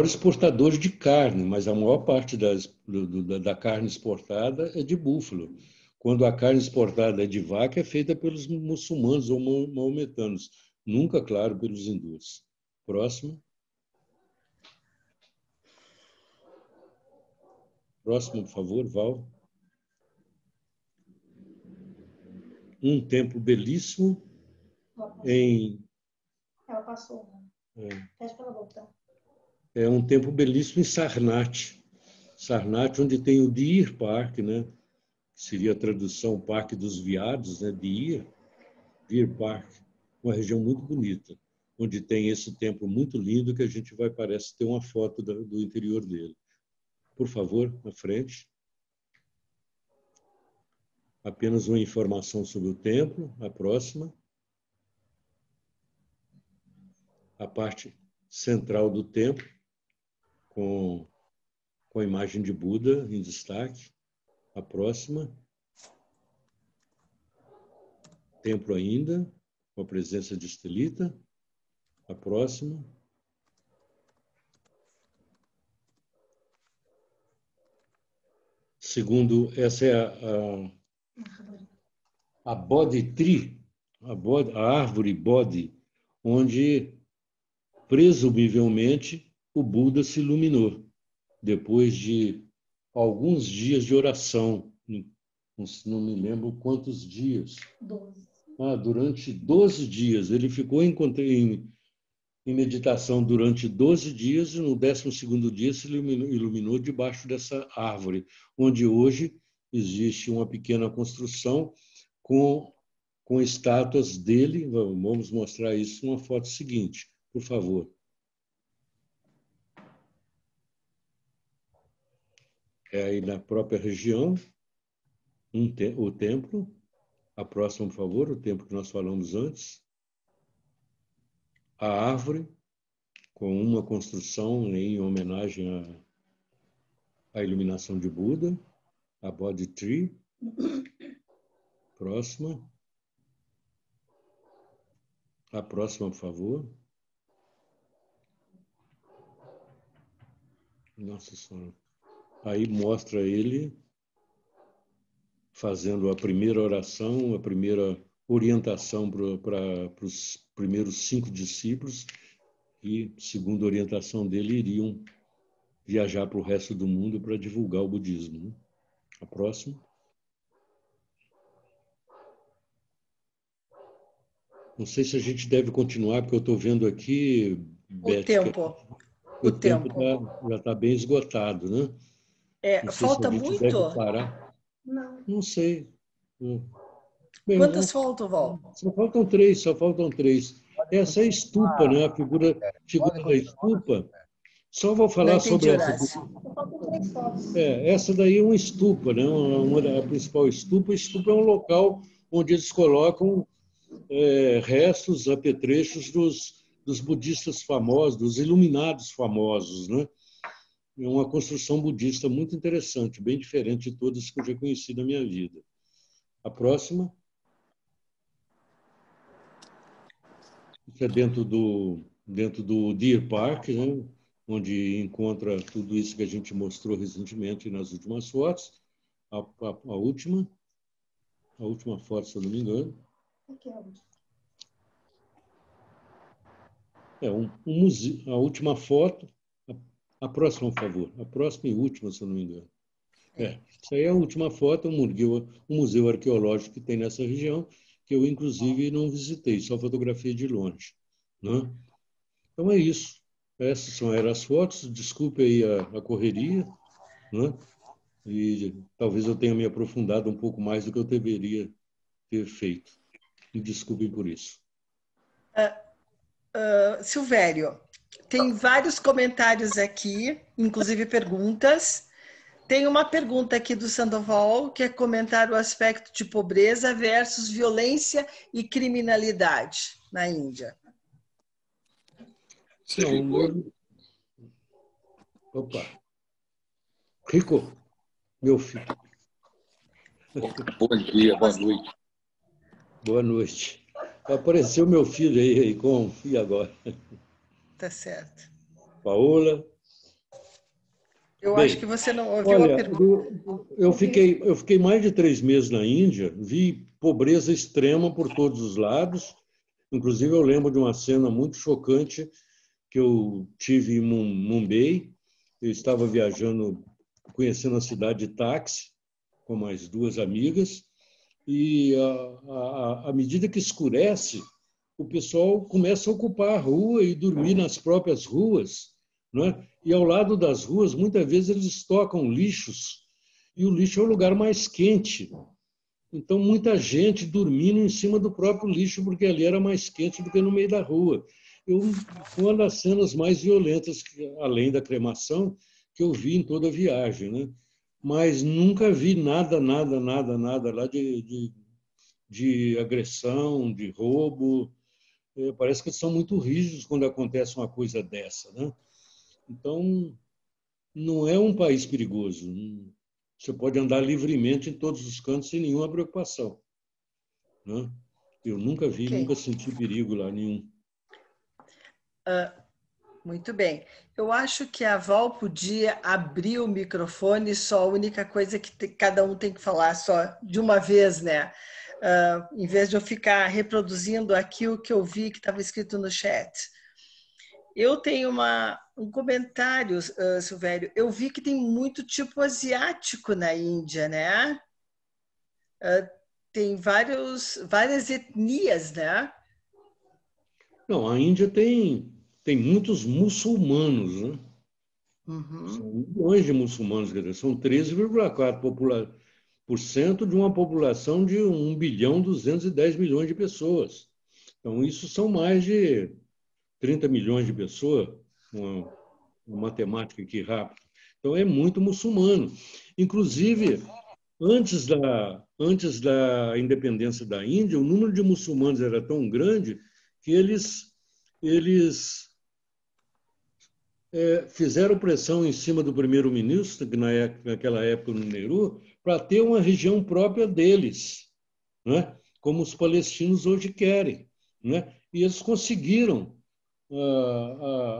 exportador de carne, mas a maior parte da carne exportada é de búfalo. Quando a carne exportada é de vaca, é feita pelos muçulmanos ou maometanos, nunca, claro, pelos hindus. Próximo. Próximo, por favor, Val. Um templo belíssimo, Ela passou. Pede para ela voltar. É um templo belíssimo em Sarnath. Sarnath, onde tem o Deer Park, né? Seria a tradução Parque dos Veados, né? Deer Park, uma região muito bonita, onde tem esse templo muito lindo que a gente parece ter uma foto do interior dele. Por favor, na frente. Apenas uma informação sobre o templo. A próxima. A parte central do templo, com a imagem de Buda em destaque. A próxima. Templo ainda, com a presença de estelita. A próxima. Segundo, essa é a Bodhi Tree, a árvore Bodhi, onde, presumivelmente, o Buda se iluminou, depois de alguns dias de oração. Não me lembro quantos dias. 12. Durante 12 dias. Ele ficou em meditação durante 12 dias e no 12º dia se iluminou debaixo dessa árvore, onde hoje existe uma pequena construção com estátuas dele. Vamos mostrar isso numa foto seguinte, por favor. É aí na própria região, o templo. A próxima, por favor, o templo que nós falamos antes. A árvore, com uma construção em homenagem à iluminação de Buda, a Bodhi Tree. Próxima. A próxima, por favor. Nossa Senhora. Aí mostra ele fazendo a primeira oração, a primeira orientação para os primeiros 5 discípulos que, segundo a orientação dele, iriam viajar para o resto do mundo para divulgar o budismo. A próxima. Não sei se a gente deve continuar, porque eu estou vendo aqui, Beth, o tempo já está bem esgotado, né? Falta muito? Deve parar. Não sei. Bem, Quantas faltam, Val? Só faltam 3. Essa é a estupa, né? A figura da estupa. Só vou falar sobre essa. Essa daí é uma estupa, né? A principal estupa. A estupa é um local onde eles colocam restos, apetrechos dos budistas famosos, dos iluminados famosos, né? É uma construção budista muito interessante, bem diferente de todas que eu já conheci na minha vida. A próxima. Isso é dentro do Deer Park, né? Onde encontra tudo isso que a gente mostrou recentemente nas últimas fotos. A última foto, se eu não me engano. Museu. A última foto. A próxima, por favor. A próxima e última, se eu não me engano. Isso aí é a última foto, um museu arqueológico que tem nessa região, que eu, inclusive, não visitei, só fotografia de longe. Né? Então, é isso. Essas eram as fotos. Desculpe aí a correria. Né? E talvez eu tenha me aprofundado um pouco mais do que eu deveria ter feito. E desculpem por isso. Silvério, tem vários comentários aqui, inclusive perguntas. Tem uma pergunta aqui do Sandoval, que é comentar o aspecto de pobreza versus violência e criminalidade na Índia. Opa. Rico, meu filho. Bom dia, boa noite. Boa noite. Apareceu meu filho aí e agora? Tá certo. Paola. Eu acho que você não ouviu a pergunta. Eu fiquei mais de 3 meses na Índia, vi pobreza extrema por todos os lados. Inclusive, eu lembro de uma cena muito chocante que eu tive em Mumbai. Eu estava viajando, conhecendo a cidade de táxi, com mais 2 amigas, e à medida que escurece, o pessoal começa a ocupar a rua e dormir nas próprias ruas, não é? E ao lado das ruas, muitas vezes, eles estocam lixos, e o lixo é o lugar mais quente. Então, muita gente dormindo em cima do próprio lixo, porque ali era mais quente do que no meio da rua. Uma das cenas mais violentas, além da cremação, que eu vi em toda a viagem, né? Mas nunca vi nada lá de agressão, de roubo. Parece que eles são muito rígidos quando acontece uma coisa dessa, né? Então, não é um país perigoso. Você pode andar livremente em todos os cantos sem nenhuma preocupação, né? Eu nunca vi, nunca senti perigo lá nenhum. Muito bem. Eu acho que a Val podia abrir o microfone, só a única coisa que cada um tem que falar só de uma vez, né? Em vez de eu ficar reproduzindo aqui o que eu vi que estava escrito no chat. Eu tenho um comentário, Silvério. Eu vi que tem muito tipo asiático na Índia, né? Tem várias etnias, né? Não, a Índia tem muitos muçulmanos, né? Uhum. São milhões de muçulmanos, quer dizer, são 13,4% de uma população de 1.210 bilhões de pessoas. Então, isso são mais de 30 milhões de pessoas, uma matemática aqui rápida. Então, é muito muçulmano. Inclusive, antes da independência da Índia, o número de muçulmanos era tão grande que eles fizeram pressão em cima do primeiro-ministro, que naquela época no Nehru, para ter uma região própria deles, né? Como os palestinos hoje querem, né? E eles conseguiram.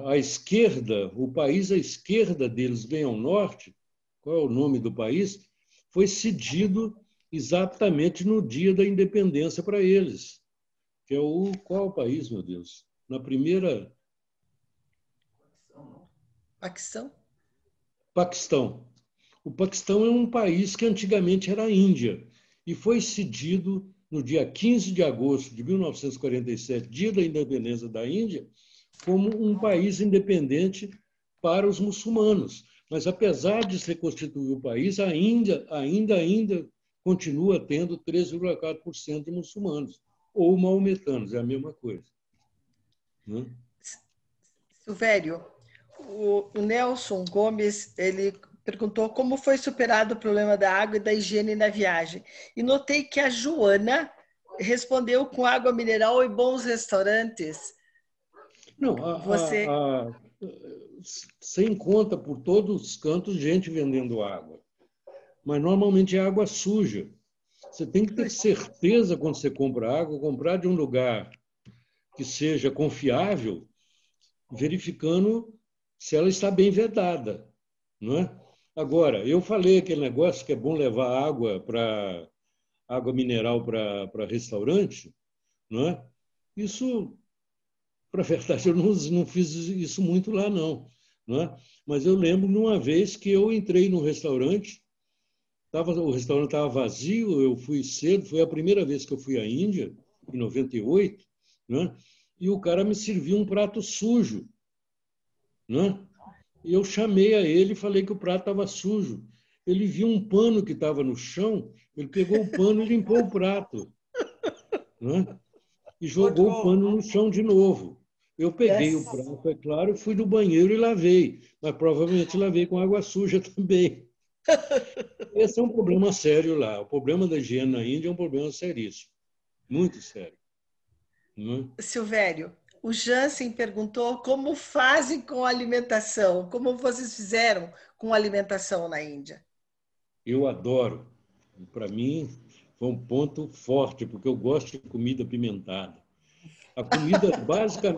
A esquerda, o país à esquerda deles, bem ao norte, qual é o nome do país, foi cedido exatamente no dia da independência para eles, que é qual país, meu Deus? Na primeira... Paquistão. O Paquistão é um país que antigamente era a Índia e foi cedido no dia 15 de agosto de 1947, dia da independência da Índia, como um país independente para os muçulmanos. Mas, apesar de se constituir o país, a Índia ainda continua tendo 3,4% de muçulmanos, ou maometanos, é a mesma coisa. Né? Silvério, o Nelson Gomes, ele perguntou como foi superado o problema da água e da higiene na viagem. E notei que a Joana respondeu com água mineral e bons restaurantes. Não, você encontra por todos os cantos gente vendendo água, mas normalmente é água suja. Você tem que ter certeza quando você compra água, comprar de um lugar que seja confiável, verificando se ela está bem vedada, não é? Agora, eu falei aquele negócio que é bom levar água mineral para restaurante, não é? Isso, para a verdade, eu não fiz isso muito lá, não é? Mas eu lembro de uma vez que eu entrei num restaurante, o restaurante estava vazio, eu fui cedo, foi a primeira vez que eu fui à Índia, em 98, né? E o cara me serviu um prato sujo, né? E eu chamei a ele e falei que o prato estava sujo. Ele viu um pano que estava no chão, ele pegou o pano e limpou o prato, né? E jogou o pano no chão de novo. Eu peguei o prato, é claro, fui no banheiro e lavei, mas provavelmente lavei com água suja também. Esse é um problema sério lá. O problema da higiene na Índia é um problema seríssimo, muito sério. Silvério, o Jansen perguntou como fazem com a alimentação, como vocês fizeram com a alimentação na Índia. Eu adoro. Para mim, foi um ponto forte, porque eu gosto de comida apimentada. A comida básica,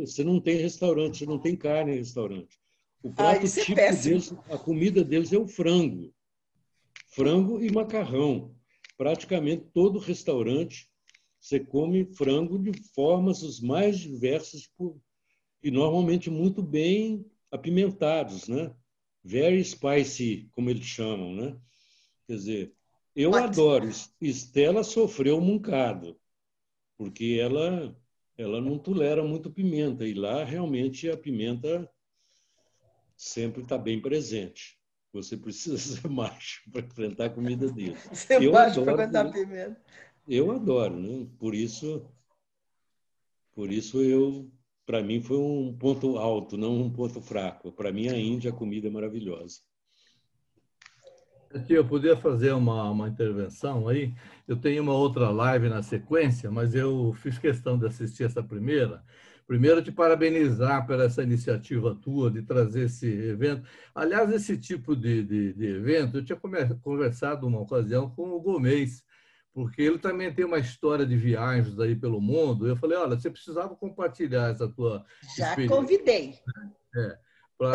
você não tem restaurante, você não tem carne em restaurante. O prato típico deles, a comida deles é o frango. Frango e macarrão. Praticamente todo restaurante você come frango de formas as mais diversas e normalmente muito bem apimentados, né? Very spicy, como eles chamam, né? Quer dizer, eu adoro. Estela sofreu um bocado, porque ela ela não tolera muito pimenta. E lá, realmente, a pimenta sempre está bem presente. Você precisa ser macho para enfrentar a comida dele. Ser macho para aguentar pimenta. Eu adoro, né? Por isso para mim, foi um ponto alto, não um ponto fraco. Para mim, a Índia, a comida é maravilhosa. Eu podia fazer uma intervenção aí. Eu tenho uma outra live na sequência, mas eu fiz questão de assistir essa primeira. Primeiro, te parabenizar por essa iniciativa tua de trazer esse evento. Aliás, esse tipo de evento, eu tinha conversado uma ocasião com o Gomes, porque ele também tem uma história de viagens aí pelo mundo. Eu falei, olha, você precisava compartilhar essa tua experiência. Já convidei. Para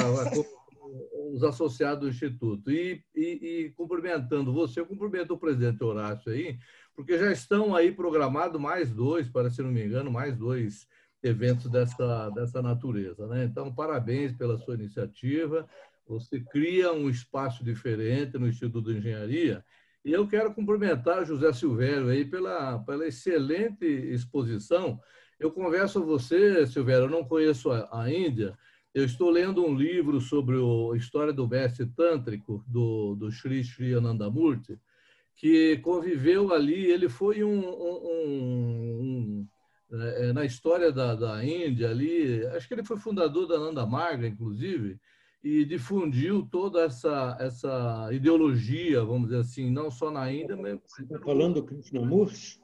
os associados do Instituto. E cumprimentando você, eu cumprimento o presidente Horácio aí, porque já estão aí programados mais dois, para se não me engano, mais dois eventos dessa natureza, né? Então, parabéns pela sua iniciativa. Você cria um espaço diferente no Instituto de Engenharia. E eu quero cumprimentar José Silvério aí pela excelente exposição. Eu converso com você, Silvério, eu não conheço a Índia. Eu estou lendo um livro sobre a história do mestre tântrico, do Sri Sri Anandamurti, que conviveu ali. Ele foi na história da Índia ali, acho que ele foi fundador da Ananda Marga, inclusive, e difundiu toda essa ideologia, vamos dizer assim, não só na Índia, mas... Você está falando do Krishnamurti?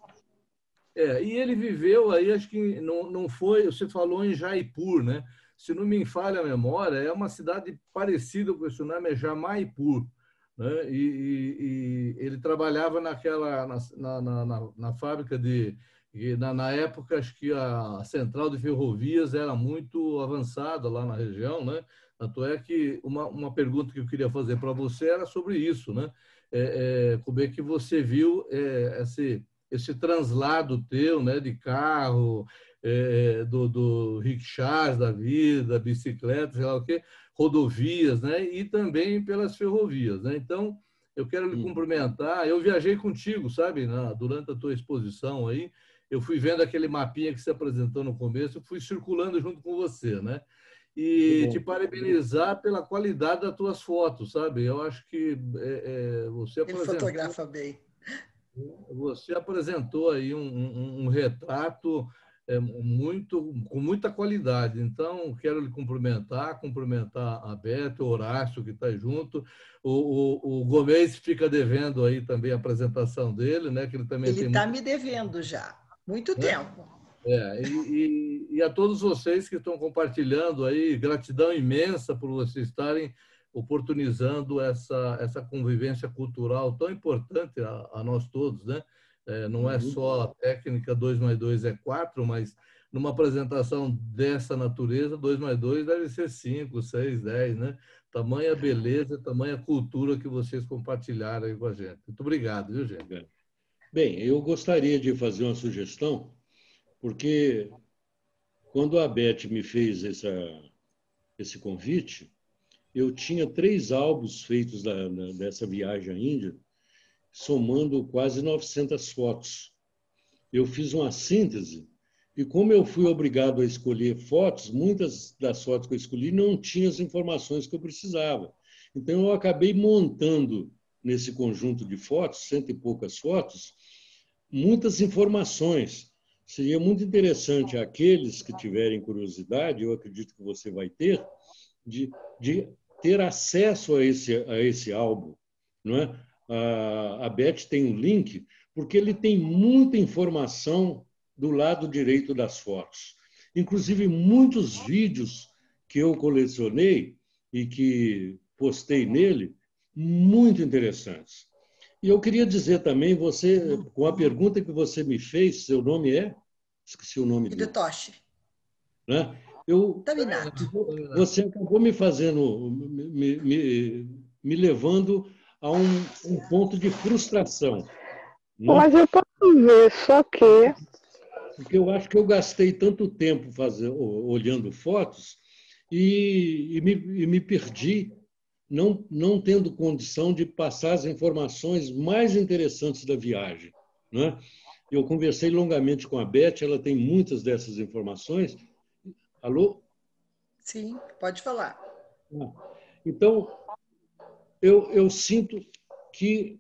E ele viveu aí, acho que não foi... Você falou em Jaipur, né? Se não me falha a memória, é uma cidade parecida com esse nome, é Jamaipur, né? E ele trabalhava na fábrica na época, acho que a central de ferrovias era muito avançada lá na região, né? Tanto é que uma pergunta que eu queria fazer para você era sobre isso, né? Como é que você viu esse translado teu, né, de carro, do rickshaws da vida, bicicletas, sei lá o quê, rodovias, né? E também pelas ferrovias, né? Então, eu quero lhe cumprimentar. Eu viajei contigo, sabe, durante a tua exposição aí. Eu fui vendo aquele mapinha que você apresentou no começo, eu fui circulando junto com você, né? E te parabenizar pela qualidade das tuas fotos, sabe? Eu acho que você apresentou... Ele fotografa bem. Você apresentou aí um retrato com muita qualidade. Então, quero lhe cumprimentar a Beto, o Horácio, que está junto. O Gomes fica devendo aí também a apresentação dele, né? Que ele também está me devendo já, muito tempo. E a todos vocês que estão compartilhando aí, gratidão imensa por vocês estarem oportunizando essa convivência cultural tão importante a nós todos, né? Não é só a técnica 2 mais 2 é 4, mas numa apresentação dessa natureza, 2 mais 2 deve ser 5, 6, 10, né? Tamanha beleza, tamanha cultura que vocês compartilharam aí com a gente. Muito obrigado, viu, gente? Bem, eu gostaria de fazer uma sugestão, porque quando a Beth me fez esse convite, eu tinha 3 álbuns feitos dessa viagem à Índia, somando quase 900 fotos. Eu fiz uma síntese e, como eu fui obrigado a escolher fotos, muitas das fotos que eu escolhi não tinham as informações que eu precisava. Então, eu acabei montando nesse conjunto de fotos, 100 e poucas fotos, muitas informações. Seria muito interessante aqueles que tiverem curiosidade, eu acredito que você vai ter, de ter acesso a esse álbum, não é? A Beth tem um link, porque ele tem muita informação do lado direito das fotos. Inclusive, muitos vídeos que eu colecionei e que postei nele, muito interessantes. E eu queria dizer também, você, com a pergunta que você me fez, seu nome é? Esqueci o nome dele. Hirotoshi. Né? Você acabou me fazendo, me levando a um ponto de frustração. Né? Mas eu posso ver, só que... Porque eu acho que eu gastei tanto tempo olhando fotos e me perdi, não tendo condição de passar as informações mais interessantes da viagem. Né? Eu conversei longamente com a Beth, ela tem muitas dessas informações. Alô? Sim, pode falar. Então, eu sinto que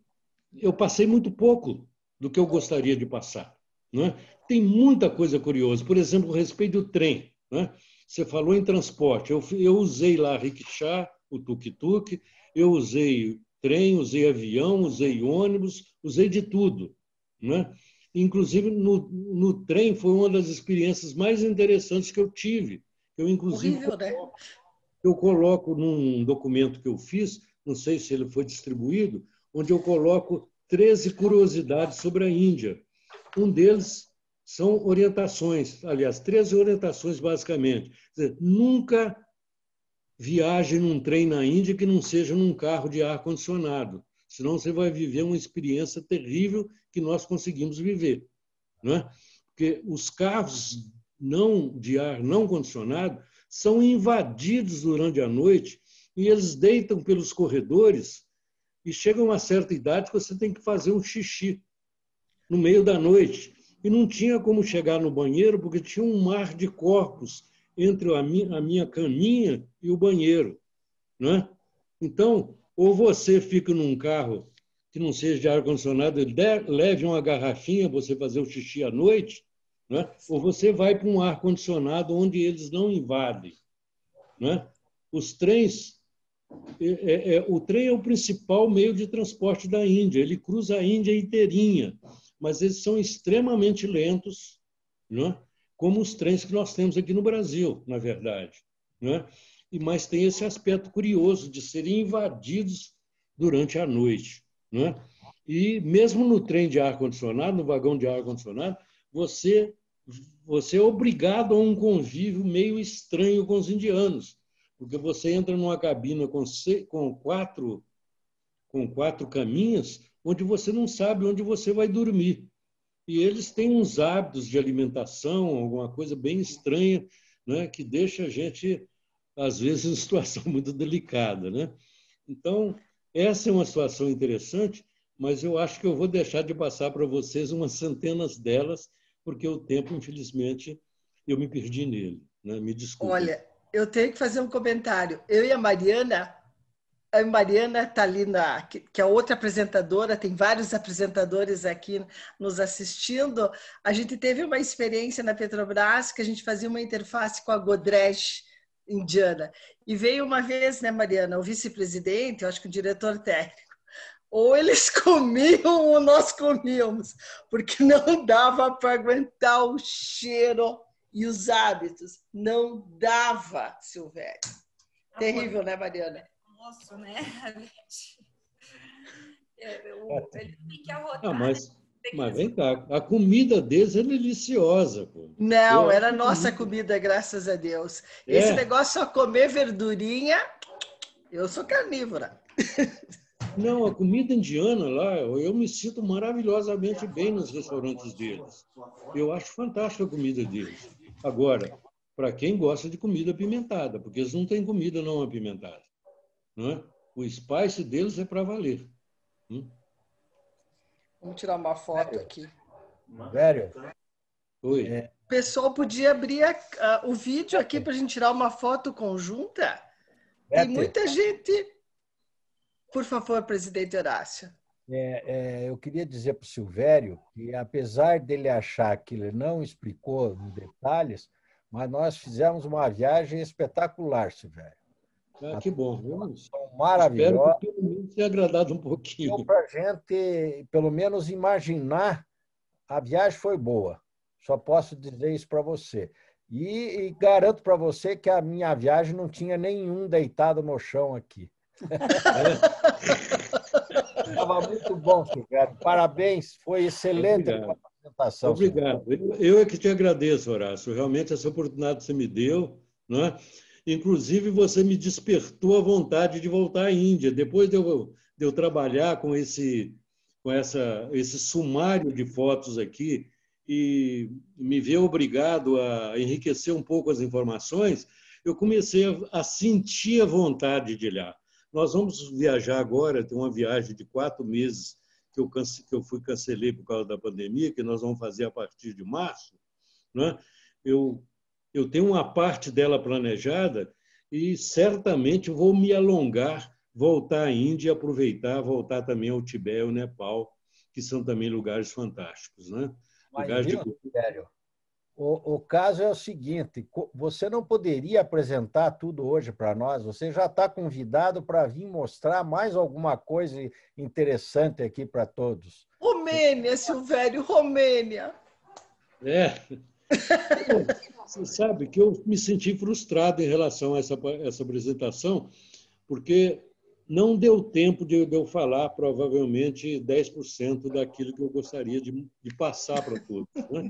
eu passei muito pouco do que eu gostaria de passar. Né? Tem muita coisa curiosa. Por exemplo, a respeito do trem. Né? Você falou em transporte. Eu usei lá rickshaw, o tuk-tuk, eu usei trem, usei avião, usei ônibus, usei de tudo. Né? Inclusive, no trem foi uma das experiências mais interessantes que eu tive. Eu, inclusive, horrível, né? Eu coloco num documento que eu fiz, não sei se ele foi distribuído, onde eu coloco 13 curiosidades sobre a Índia. Um deles são orientações, aliás, 13 orientações basicamente. Quer dizer, nunca viaje num trem na Índia que não seja num carro de ar-condicionado, senão você vai viver uma experiência terrível que nós conseguimos viver. Não é? Porque os carros de ar não condicionado são invadidos durante a noite e eles deitam pelos corredores e chegam a uma certa idade que você tem que fazer um xixi no meio da noite. E não tinha como chegar no banheiro porque tinha um mar de corpos entre a minha caminha e o banheiro. Né? Então, ou você fica num carro que não seja de ar-condicionado, leve uma garrafinha para você fazer o xixi à noite, né? Ou você vai para um ar-condicionado onde eles não invadem. Né? Os trens, o trem é o principal meio de transporte da Índia, ele cruza a Índia inteirinha, mas eles são extremamente lentos, né? Como os trens que nós temos aqui no Brasil, na verdade. Né? Mas tem esse aspecto curioso de serem invadidos durante a noite. Né? E mesmo no trem de ar-condicionado, no vagão de ar-condicionado, você é obrigado a um convívio meio estranho com os indianos, porque você entra numa cabina com quatro caminhas, onde você não sabe onde você vai dormir. E eles têm uns hábitos de alimentação, alguma coisa bem estranha, né, que deixa a gente, às vezes, em situação muito delicada. Né? Então, essa é uma situação interessante, mas eu acho que eu vou deixar de passar para vocês umas centenas delas, porque o tempo, infelizmente, eu me perdi nele. Né? Me desculpe. Olha, eu tenho que fazer um comentário. Eu e a Mariana está ali, que é outra apresentadora, tem vários apresentadores aqui nos assistindo. A gente teve uma experiência na Petrobras que a gente fazia uma interface com a Godrej indiana. E veio uma vez, né, Mariana, o vice-presidente, eu acho que o diretor técnico, ou eles comiam ou nós comíamos, porque não dava para aguentar o cheiro e os hábitos. Não dava, Silvério. Terrível, né, Mariana? Nossa, né? Ele tem que arrotar. Não, mas vem cá, a comida deles é deliciosa. Pô. Não, era nossa comida, graças a Deus. Esse negócio só comer verdurinha, eu sou carnívora. Não, a comida indiana lá, eu me sinto maravilhosamente bem nos restaurantes deles. Eu acho fantástica a comida deles. Agora, para quem gosta de comida apimentada, porque eles não têm comida não apimentada. Não é? O spice deles é para valer. Vamos tirar uma foto aqui. Velho? Oi. O pessoal podia abrir o vídeo aqui para a gente tirar uma foto conjunta? Tem muita gente... Por favor, presidente Horácio. Eu queria dizer para o Silvério que, apesar dele achar que ele não explicou em detalhes, mas nós fizemos uma viagem espetacular, Silvério. Que bom. Maravilhosa. Espero que pelo menos tenha agradado um pouquinho. Para a gente, pelo menos, imaginar, a viagem foi boa. Só posso dizer isso para você. E garanto para você que a minha viagem não tinha nenhum deitado no chão aqui. Estava muito bom, Silvério. Parabéns, foi excelente a apresentação. Obrigado. Eu é que te agradeço, Horácio. Realmente, essa oportunidade que você me deu, não é? Inclusive, você me despertou a vontade de voltar à Índia. Depois de eu trabalhar com esse sumário de fotos aqui e me ver obrigado a enriquecer um pouco as informações, eu comecei a sentir a vontade de ir lá. Nós vamos viajar agora, tem uma viagem de 4 meses eu cancelei por causa da pandemia, que nós vamos fazer a partir de março, né? Eu tenho uma parte dela planejada e certamente vou me alongar, voltar à Índia e aproveitar, voltar também ao Tibete e ao Nepal, que são também lugares fantásticos, né? Lugares de... Sério. O caso é o seguinte, você não poderia apresentar tudo hoje para nós? Você já está convidado para vir mostrar mais alguma coisa interessante aqui para todos. Romênia, Silvério, Romênia. Você sabe que eu me senti frustrado em relação a essa apresentação, porque não deu tempo de eu falar, provavelmente, 10% daquilo que eu gostaria de passar para todos, né?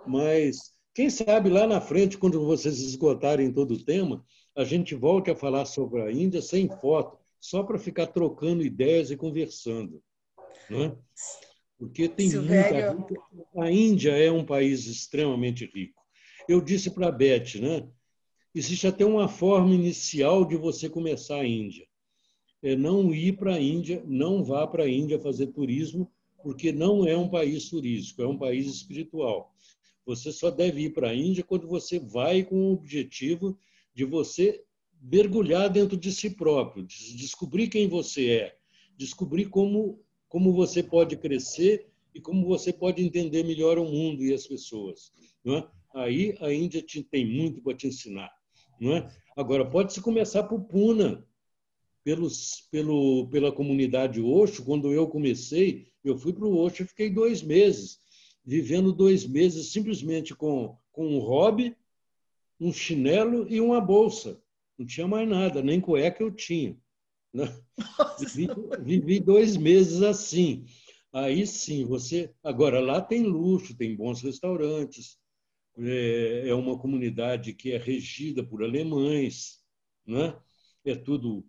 Mas, quem sabe, lá na frente, quando vocês esgotarem todo o tema, a gente volte a falar sobre a Índia sem foto, só para ficar trocando ideias e conversando, né? Porque tem Silvério... muita... A Índia é um país extremamente rico. Eu disse para a Beth, né? Existe até uma forma inicial de você começar a Índia. É não ir para a Índia, não vá para a Índia fazer turismo, porque não é um país turístico, é um país espiritual. Você só deve ir para a Índia quando você vai com o objetivo de você mergulhar dentro de si próprio, descobrir quem você é, descobrir como você pode crescer e como você pode entender melhor o mundo e as pessoas, não é? Aí a Índia tem muito para te ensinar, não é? Agora, pode-se começar por Pune, pela comunidade Osho. Quando eu comecei, eu fui para o Osho e fiquei 2 meses, vivendo 2 meses simplesmente com um hobby, um chinelo e uma bolsa. Não tinha mais nada, nem cueca eu tinha, né? Vivi 2 meses assim. Aí sim, você... Agora, lá tem luxo, tem bons restaurantes, é uma comunidade que é regida por alemães, né? É tudo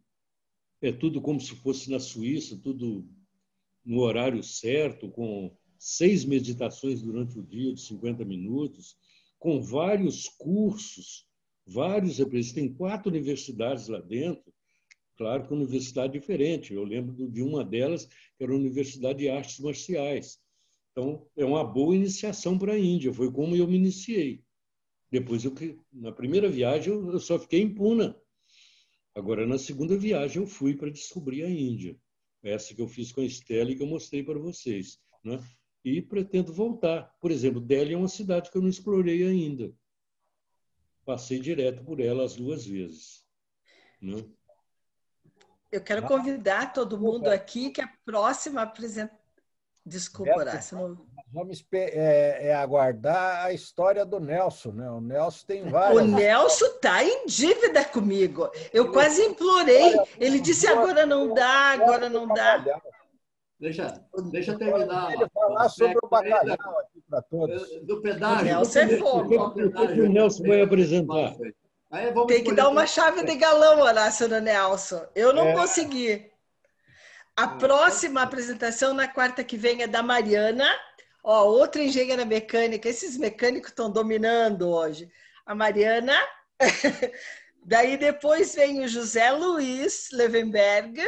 como se fosse na Suíça, tudo no horário certo, com 6 meditações durante o dia de 50 minutos, com vários cursos, vários representantes. Tem 4 universidades lá dentro, claro que universidade diferente. Eu lembro de uma delas, que era a Universidade de Artes Marciais. Então, é uma boa iniciação para a Índia. Foi como eu me iniciei. Depois, na primeira viagem, eu só fiquei em Pune. Agora, na segunda viagem, eu fui para descobrir a Índia. Essa que eu fiz com a Estela e que eu mostrei para vocês, né? E pretendo voltar. Por exemplo, Delhi é uma cidade que eu não explorei ainda. Passei direto por ela as 2 vezes, né? Eu quero convidar todo mundo aqui que a próxima apresentação... Desculpa, Horácio. Vamos aguardar a história do Nelson, né? O Nelson tem várias... O Nelson está em dívida comigo. Eu quase implorei. Ele disse, agora não dá, agora não dá. Deixa eu terminar. Ele falar sobre o bacalhau aqui para todos. Do pedágio. O Nelson é fogo. O Nelson vai apresentar. Tem que dar uma chave de galão, Horácio, no Nelson. Eu não consegui. A próxima apresentação, na quarta que vem, é da Mariana. Ó, outra engenheira mecânica. Esses mecânicos estão dominando hoje. A Mariana. Daí depois vem o José Luiz Levenberg.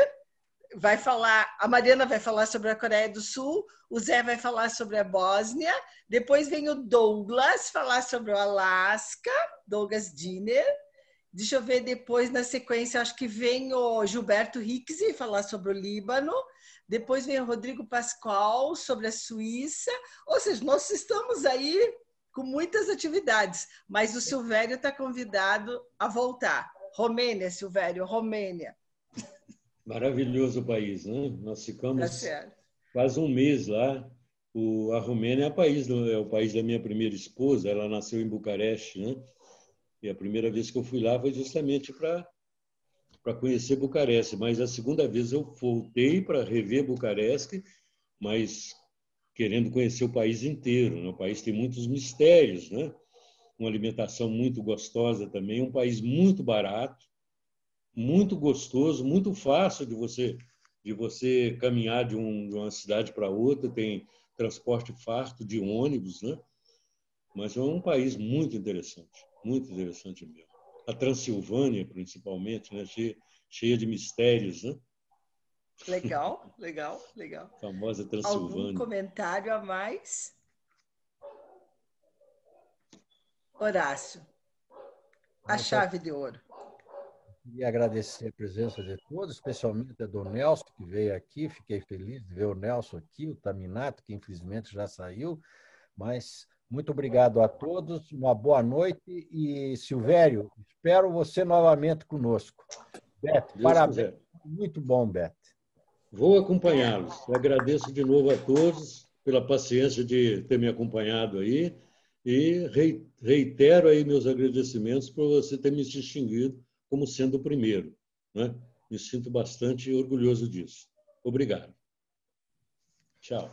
A Mariana vai falar sobre a Coreia do Sul. O Zé vai falar sobre a Bósnia. Depois vem o Douglas falar sobre o Alasca. Douglas Diner. Deixa eu ver depois, na sequência, acho que vem o Gilberto Rixi falar sobre o Líbano. Depois vem o Rodrigo Pascoal sobre a Suíça. Ou seja, nós estamos aí com muitas atividades, mas o Silvério está convidado a voltar. Romênia, Silvério, Romênia. Maravilhoso o país, né? Nós ficamos quase 1 mês lá. A Romênia é o país da minha primeira esposa. Ela nasceu em Bucareste, né? E a primeira vez que eu fui lá foi justamente para conhecer Bucareste. Mas a segunda vez eu voltei para rever Bucareste, mas querendo conhecer o país inteiro, né? O país tem muitos mistérios, né? Uma alimentação muito gostosa também, um país muito barato, muito gostoso, muito fácil de você caminhar de uma cidade para outra, tem transporte farto de ônibus, né? Mas é um país muito interessante mesmo. A Transilvânia, principalmente, né? Cheia de mistérios, né? Legal, legal, legal. Famosa Transilvânia. Algum comentário a mais? Horácio, a chave de ouro. Queria agradecer a presença de todos, especialmente a do Nelson, que veio aqui. Fiquei feliz de ver o Nelson aqui, o Taminato, que infelizmente já saiu. Mas muito obrigado a todos, uma boa noite. E, Silvério, espero você novamente conosco. Beto, parabéns. Muito bom, Beto. Vou acompanhá-los. Agradeço de novo a todos pela paciência de ter me acompanhado aí e reitero aí meus agradecimentos por você ter me distinguido como sendo o primeiro, né? Me sinto bastante orgulhoso disso. Obrigado. Tchau.